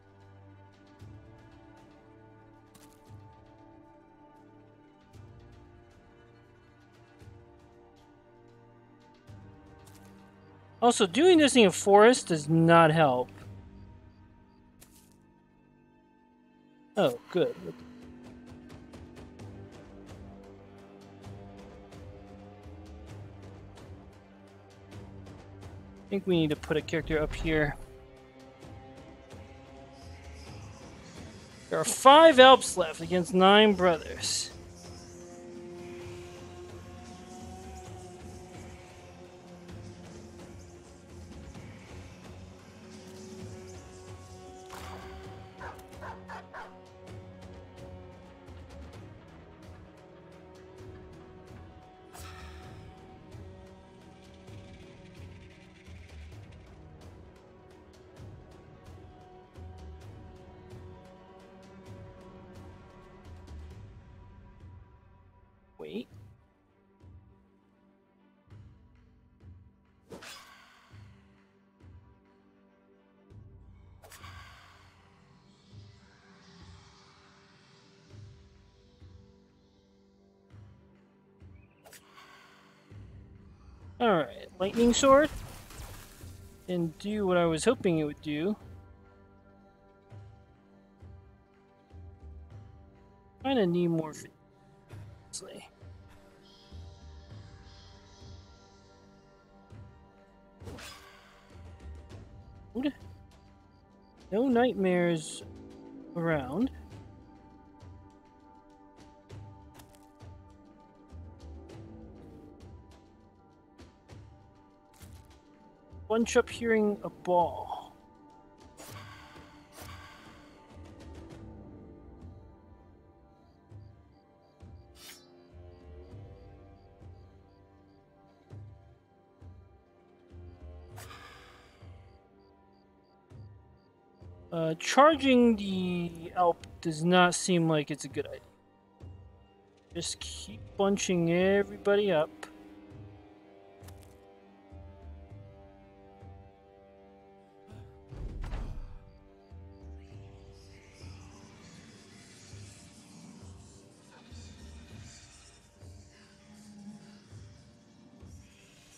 Speaker 1: Also, doing this in a forest does not help. Oh, good. I think we need to put a character up here. There are 5 Alps left against 9 brothers. Wait. Alright, lightning sword. And do what I was hoping it would do. Kinda need more honestly. No nightmares around. Bunch up hearing a ball. Charging the Alp does not seem like it's a good idea. Just keep bunching everybody up.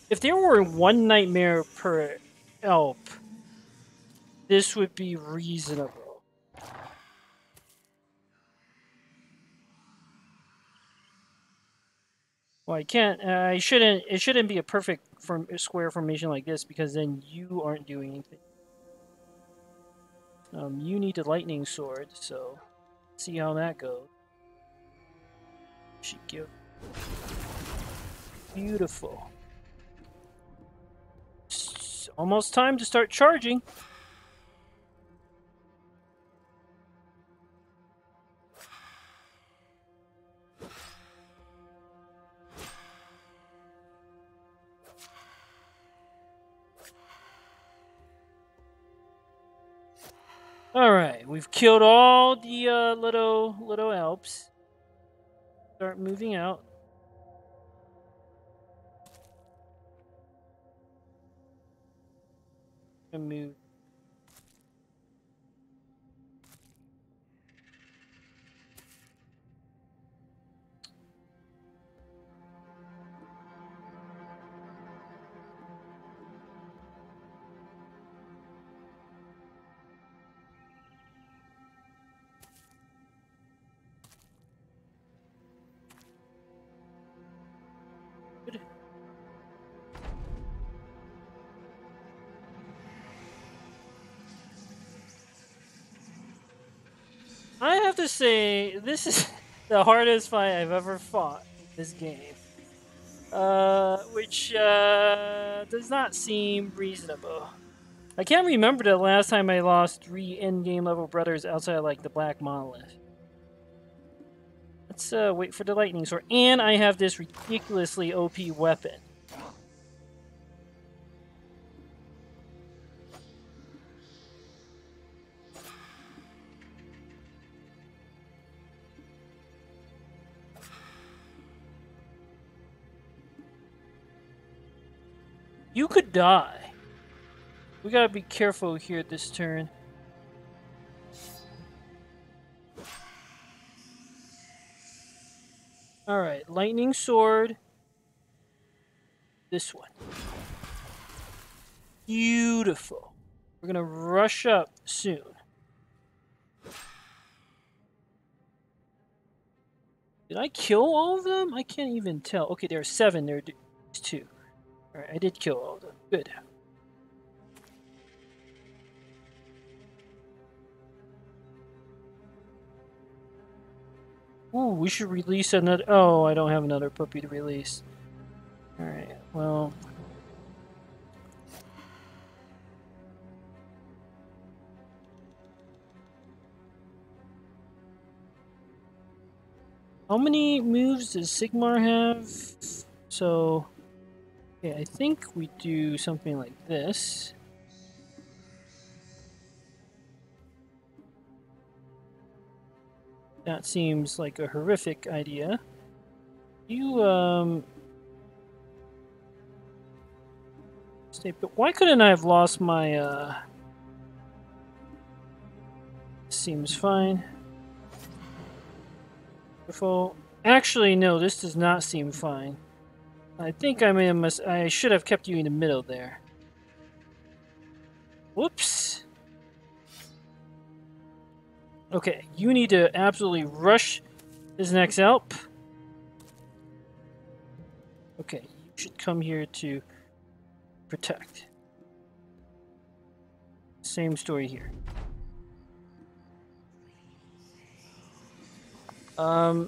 Speaker 1: If there were 1 nightmare per Alp, this would be reasonable. Well, I can't. I shouldn't. It shouldn't be a perfect square formation like this because then you aren't doing anything. You need a lightning sword, so see how that goes. Should give. Beautiful. It's almost time to start charging. All right, we've killed all the little Alps. Start moving out. And move. I have to say, this is the hardest fight I've ever fought in this game. Which does not seem reasonable. I can't remember the last time I lost 3 endgame level brothers outside of, like, the Black Monolith. Let's wait for the lightning sword. And I have this ridiculously OP weapon. You could die. We gotta be careful here this turn. Alright, lightning sword. This one. Beautiful. We're gonna rush up soon. Did I kill all of them? I can't even tell. Okay, there are 7. There's 2. Alright, I did kill all of them. Good. Ooh, we should release another... Oh, I don't have another puppy to release. Alright, well... How many moves does Sigmar have? So... Okay, I think we do something like this. That seems like a horrific idea. You, stay put. Why couldn't I have lost my, Seems fine. Wonderful. Actually, no, this does not seem fine. I think I should have kept you in the middle there. Whoops. Okay, you need to absolutely rush this next Alp. Okay, you should come here to protect. Same story here.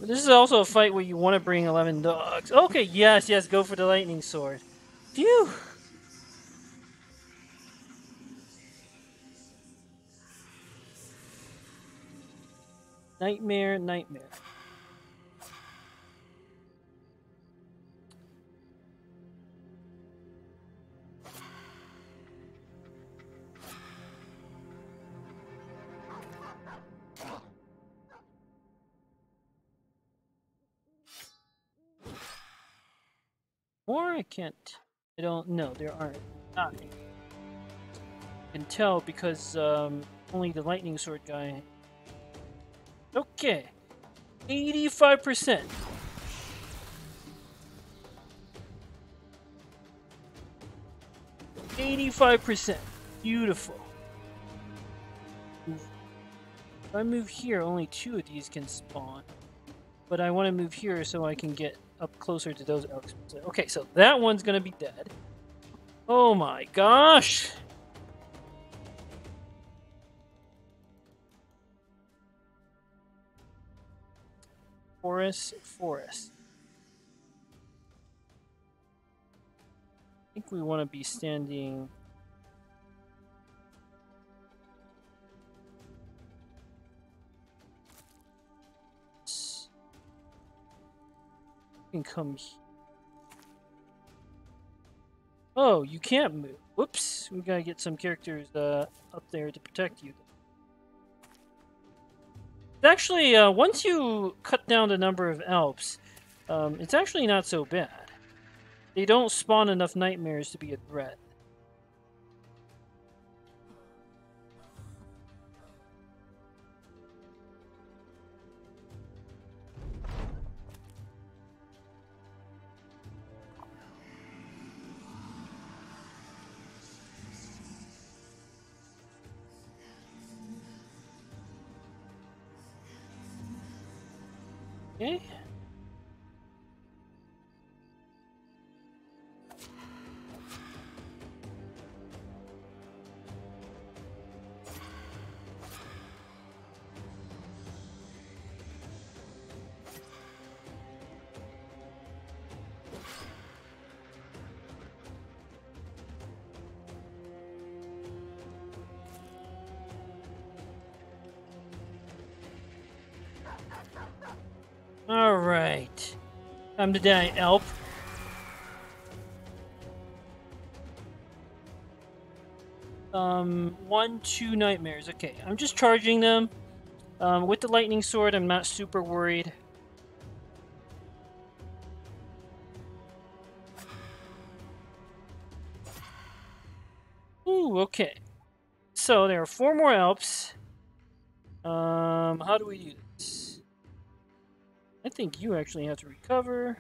Speaker 1: This is also a fight where you want to bring 11 dogs. Okay, yes, go for the lightning sword. Phew! Nightmare. Or I can't. I don't know. There aren't. Not. I can tell because only the lightning sword guy. Okay. 85%. Beautiful. If I move here, only 2 of these can spawn. But I want to move here so I can get up closer to those elks. Okay, so that one's gonna be dead. Oh my gosh! Forest. I think we want to be standing... You can come here. Oh, you can't move. Whoops! We gotta get some characters up there to protect you. Actually, once you cut down the number of Alps, it's actually not so bad. They don't spawn enough nightmares to be a threat. Okay. Alright. Time to die, Alp. One, two nightmares. Okay, I'm just charging them. With the lightning sword, I'm not super worried. Ooh, okay. So there are 4 more Alps. How do we do this? I think you actually have to recover.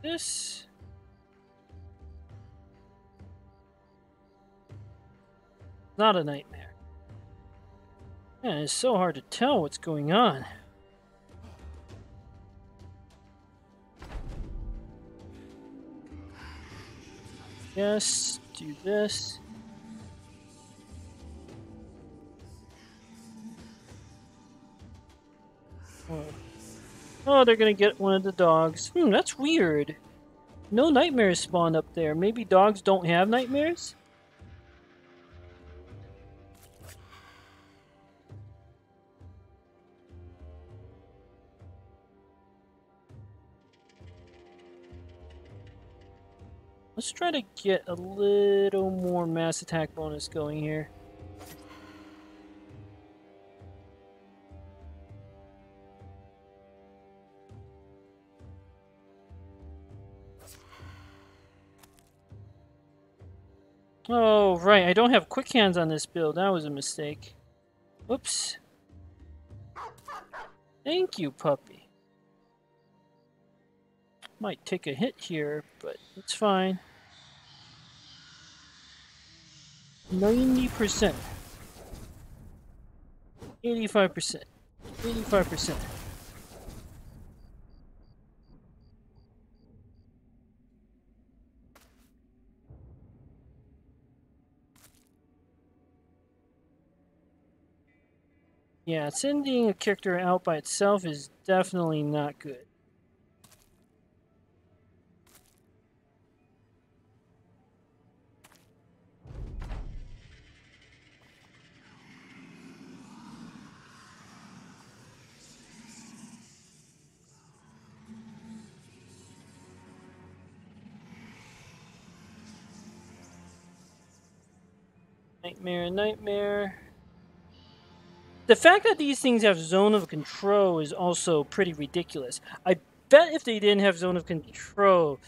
Speaker 1: This. Not a nightmare. Man, it's so hard to tell what's going on. Yes, do this. Oh, they're gonna get one of the dogs. That's weird. No nightmares spawn up there. Maybe dogs don't have nightmares? Let's try to get a little more mass attack bonus going here. Oh, right. I don't have quick hands on this build. That was a mistake. Whoops. Thank you, puppy. Might take a hit here, but it's fine. 90%. 85%. 85%. Yeah, sending a character out by itself is definitely not good. Nightmare, nightmare. The fact that these things have zone of control is also pretty ridiculous. I bet if they didn't have zone of control,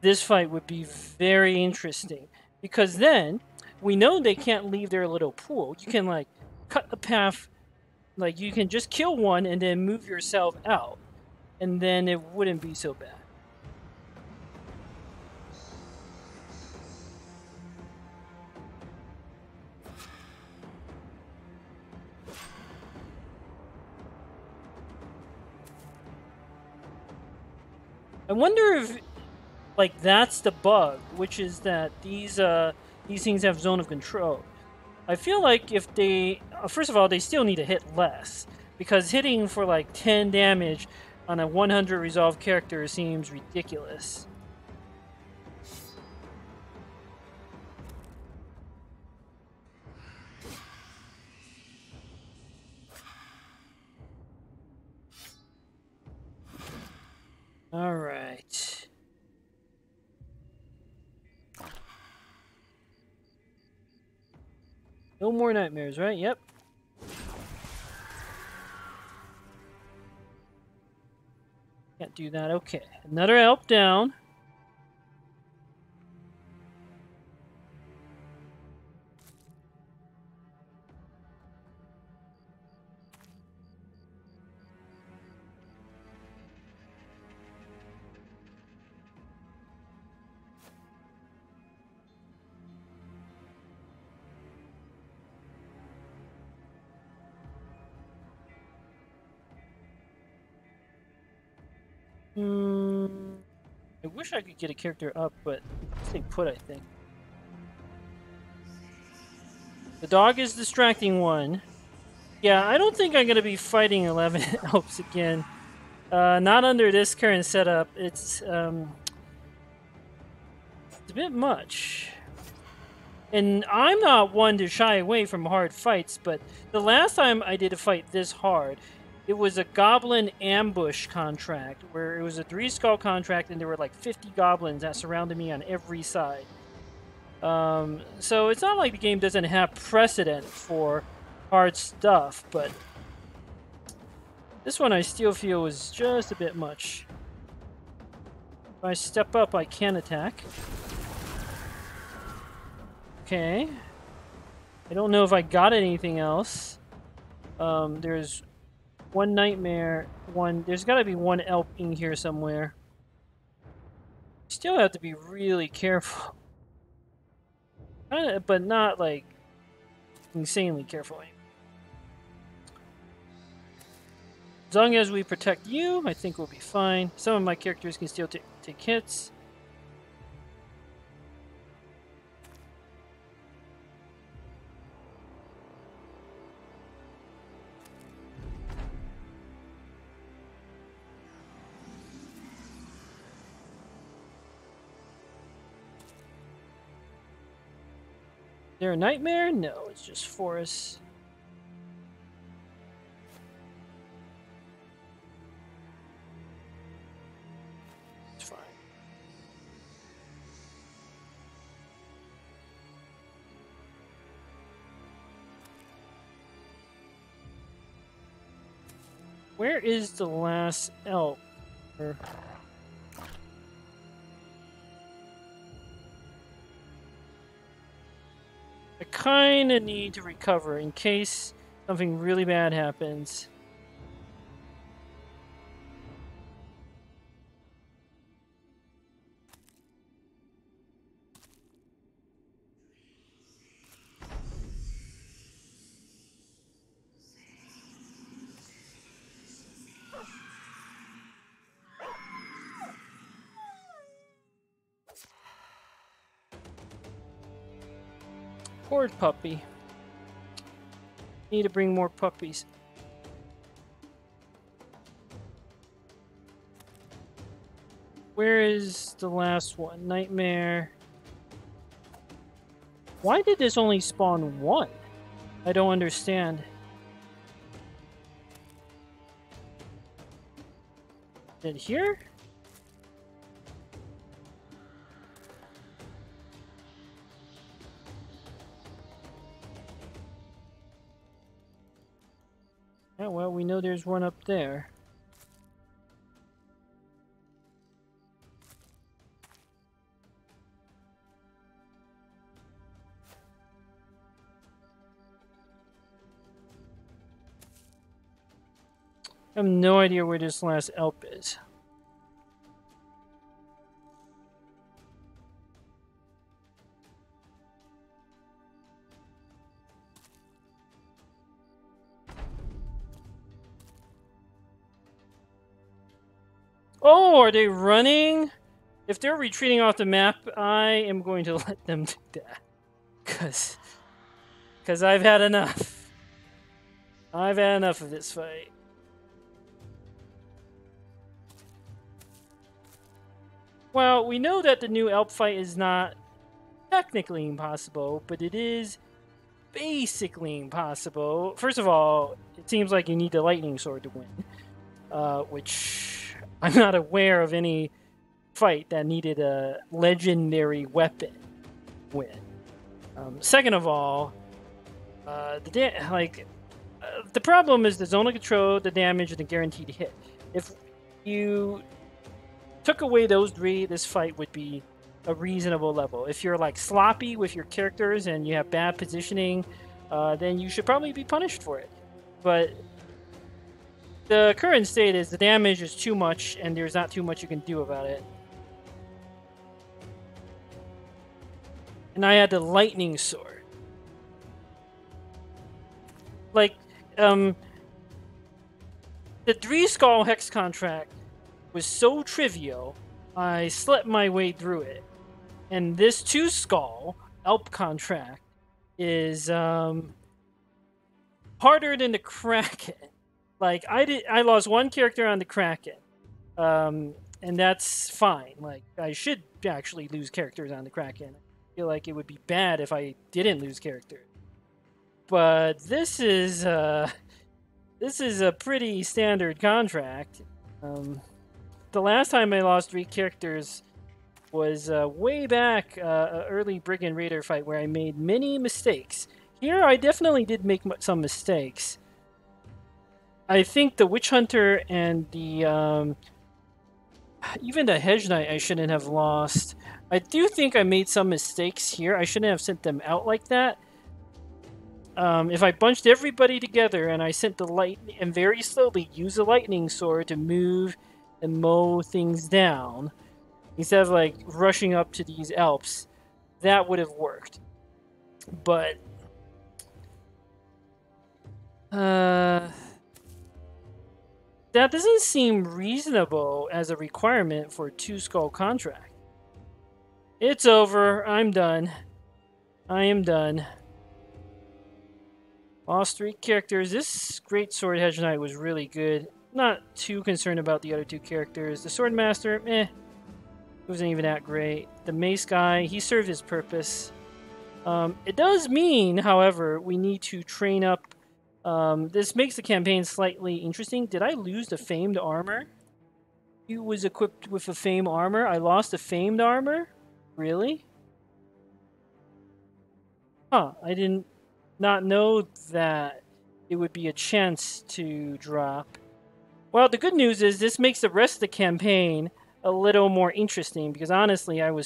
Speaker 1: this fight would be very interesting. Because then, we know they can't leave their little pool. You can, like, cut a path. Like, you can just kill one and then move yourself out. And then it wouldn't be so bad. I wonder if, like, that's the bug, which is that these things have zone of control. I feel like if they, first of all, they still need to hit less, because hitting for like 10 damage on a 100 resolved character seems ridiculous. All right. No more nightmares, right? Yep. Can't do that. Okay. Another Alp down. I wish I could get a character up, but stay put, I think. The dog is distracting one. Yeah, I don't think I'm going to be fighting 11 Alps again. Not under this current setup. It's a bit much. And I'm not one to shy away from hard fights, but the last time I did a fight this hard, it was a goblin ambush contract, where it was a 3-skull contract and there were like 50 goblins that surrounded me on every side. So it's not like the game doesn't have precedent for hard stuff, but this one I still feel was just a bit much. If I step up, I can attack. Okay. I don't know if I got anything else. There's one nightmare, there's gotta be one elk in here somewhere. Still have to be really careful. But not like insanely careful. As long as we protect you, I think we'll be fine. Some of my characters can still take hits. Is there a nightmare? No, it's just forest. It's fine. Where is the last elk? I kind of need to recover in case something really bad happens. Poor puppy. Need to bring more puppies. Where is the last one? Nightmare. Why did this only spawn one? I don't understand. Is it here? Yeah, well, we know there's one up there. I have no idea where this last Alp is. Oh, are they running? If they're retreating off the map, I am going to let them do that. Because I've had enough. I've had enough of this fight. Well, we know that the new Alp fight is not technically impossible, but it is basically impossible. First of all, it seems like you need the lightning sword to win, which I'm not aware of any fight that needed a legendary weapon win. Second of all, the problem is the zone of control, the damage, and the guaranteed hit. If you took away those three, this fight would be a reasonable level. If you're like sloppy with your characters and you have bad positioning, then you should probably be punished for it. But the current state is the damage is too much and there's not too much you can do about it. And I had the lightning sword. Like, the 3-skull hex contract was so trivial, I slept my way through it. And this 2-skull Alp contract is harder than the Kraken. Like I lost one character on the Kraken, and that's fine. Like I should actually lose characters on the Kraken. I feel like it would be bad if I didn't lose characters. But this is a pretty standard contract. The last time I lost 3 characters was way back, an early Brigand Raider fight where I made many mistakes. Here, I definitely did make some mistakes. I think the Witch Hunter and the even the Hedge Knight I shouldn't have lost. I do think I made some mistakes here. I shouldn't have sent them out like that. If I bunched everybody together and I sent the light and very slowly use the lightning sword to move and mow things down, instead of like rushing up to these Alps, that would have worked. But that doesn't seem reasonable as a requirement for a 2-skull contract. It's over. I'm done. I am done. Lost 3 characters. This Great Sword Hedge Knight was really good. Not too concerned about the other 2 characters. The Sword Master, it wasn't even that great. The Mace guy, he served his purpose. It does mean, however, we need to train up. This makes the campaign slightly interesting. Did I lose the Famed armor? He was equipped with a Famed armor. I lost the Famed armor? Really? Huh, I didn't not know that it would be a chance to drop. Well, the good news is this makes the rest of the campaign a little more interesting because honestly, I've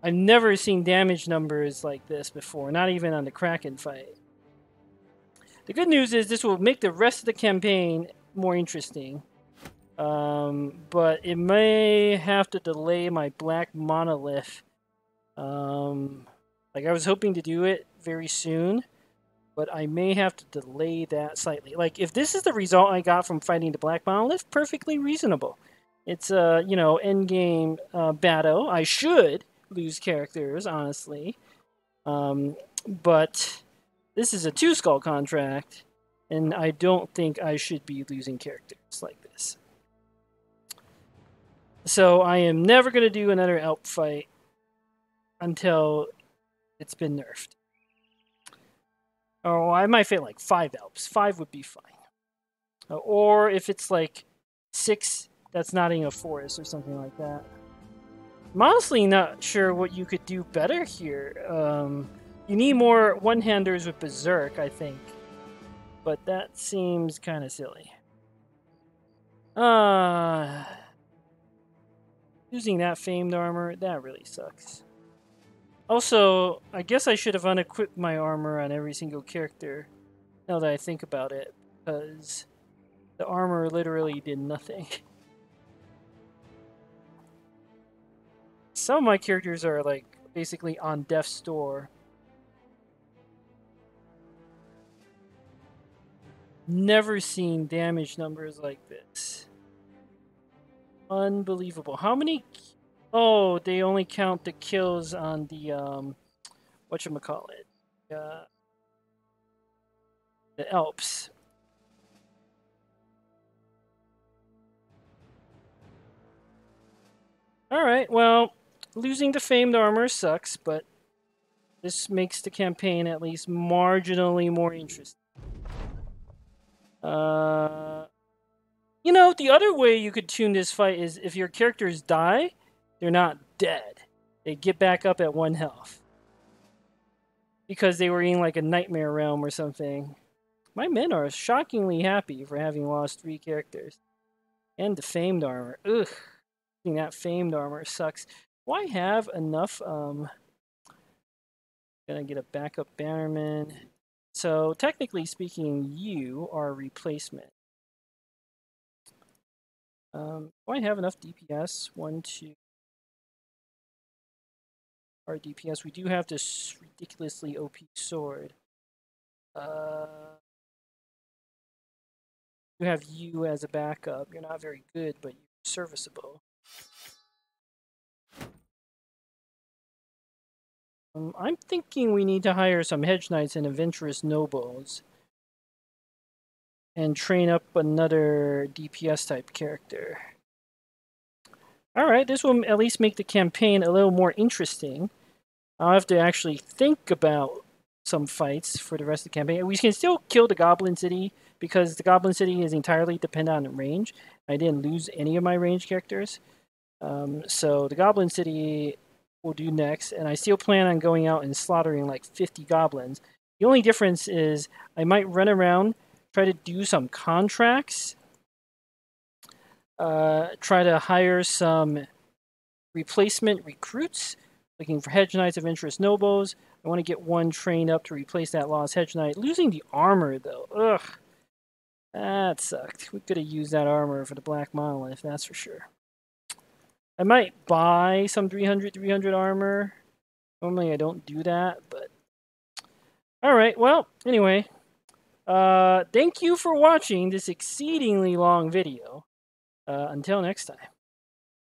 Speaker 1: never seen damage numbers like this before, not even on the Kraken fight. The good news is this will make the rest of the campaign more interesting. But it may have to delay my Black Monolith. Like I was hoping to do it very soon, but I may have to delay that slightly. Like if this is the result I got from fighting the Black Monolith, perfectly reasonable. It's a end game battle. I should lose characters, honestly, but this is a 2-skull contract, and I don't think I should be losing characters like this. So I am never going to do another Alp fight until it's been nerfed. Oh, I might fight like 5 Alps. 5 would be fine. Or if it's like 6, that's not in a forest or something like that. I'm honestly not sure what you could do better here. You need more one-handers with berserk, I think. But that seems kind of silly. Using that Famed armor, that really sucks. Also, I guess I should have unequipped my armor on every single character, now that I think about it, because the armor literally did nothing. Some of my characters are like basically on death's door. Never seen damage numbers like this. Unbelievable. How many? Oh, they only count the kills on the whatchamacallit? The Alps. Alright, well, losing the Famed armor sucks, but this makes the campaign at least marginally more interesting. The other way you could tune this fight is if your characters die, they're not dead. They get back up at 1 health. Because they were in like a nightmare realm or something. My men are shockingly happy for having lost 3 characters. And the Famed armor. Ugh. That Famed armor sucks. Do I have enough? Gonna get a backup bannerman. So technically speaking, you are a replacement. Do I have enough DPS? 1, 2. Our DPS. We do have this ridiculously OP sword. You have you as a backup. You're not very good, but you're serviceable. I'm thinking we need to hire some hedge knights and adventurous nobles. and train up another DPS type character. Alright, this will at least make the campaign a little more interesting. I'll have to actually think about some fights for the rest of the campaign. We can still kill the Goblin City, because the Goblin City is entirely dependent on range. I didn't lose any of my range characters. So the Goblin City will do next, and I still plan on going out and slaughtering like 50 goblins. The only difference is I might run around, try to do some contracts, try to hire some replacement recruits, looking for Hedge Knights of Interest Nobles. I want to get one trained up to replace that lost Hedge Knight. Losing the armor, though. Ugh. That sucked. We could have used that armor for the Black Monolith, that's for sure. I might buy some 300 armor. Normally I don't do that, but... Alright, well, anyway. Thank you for watching this exceedingly long video. Until next time.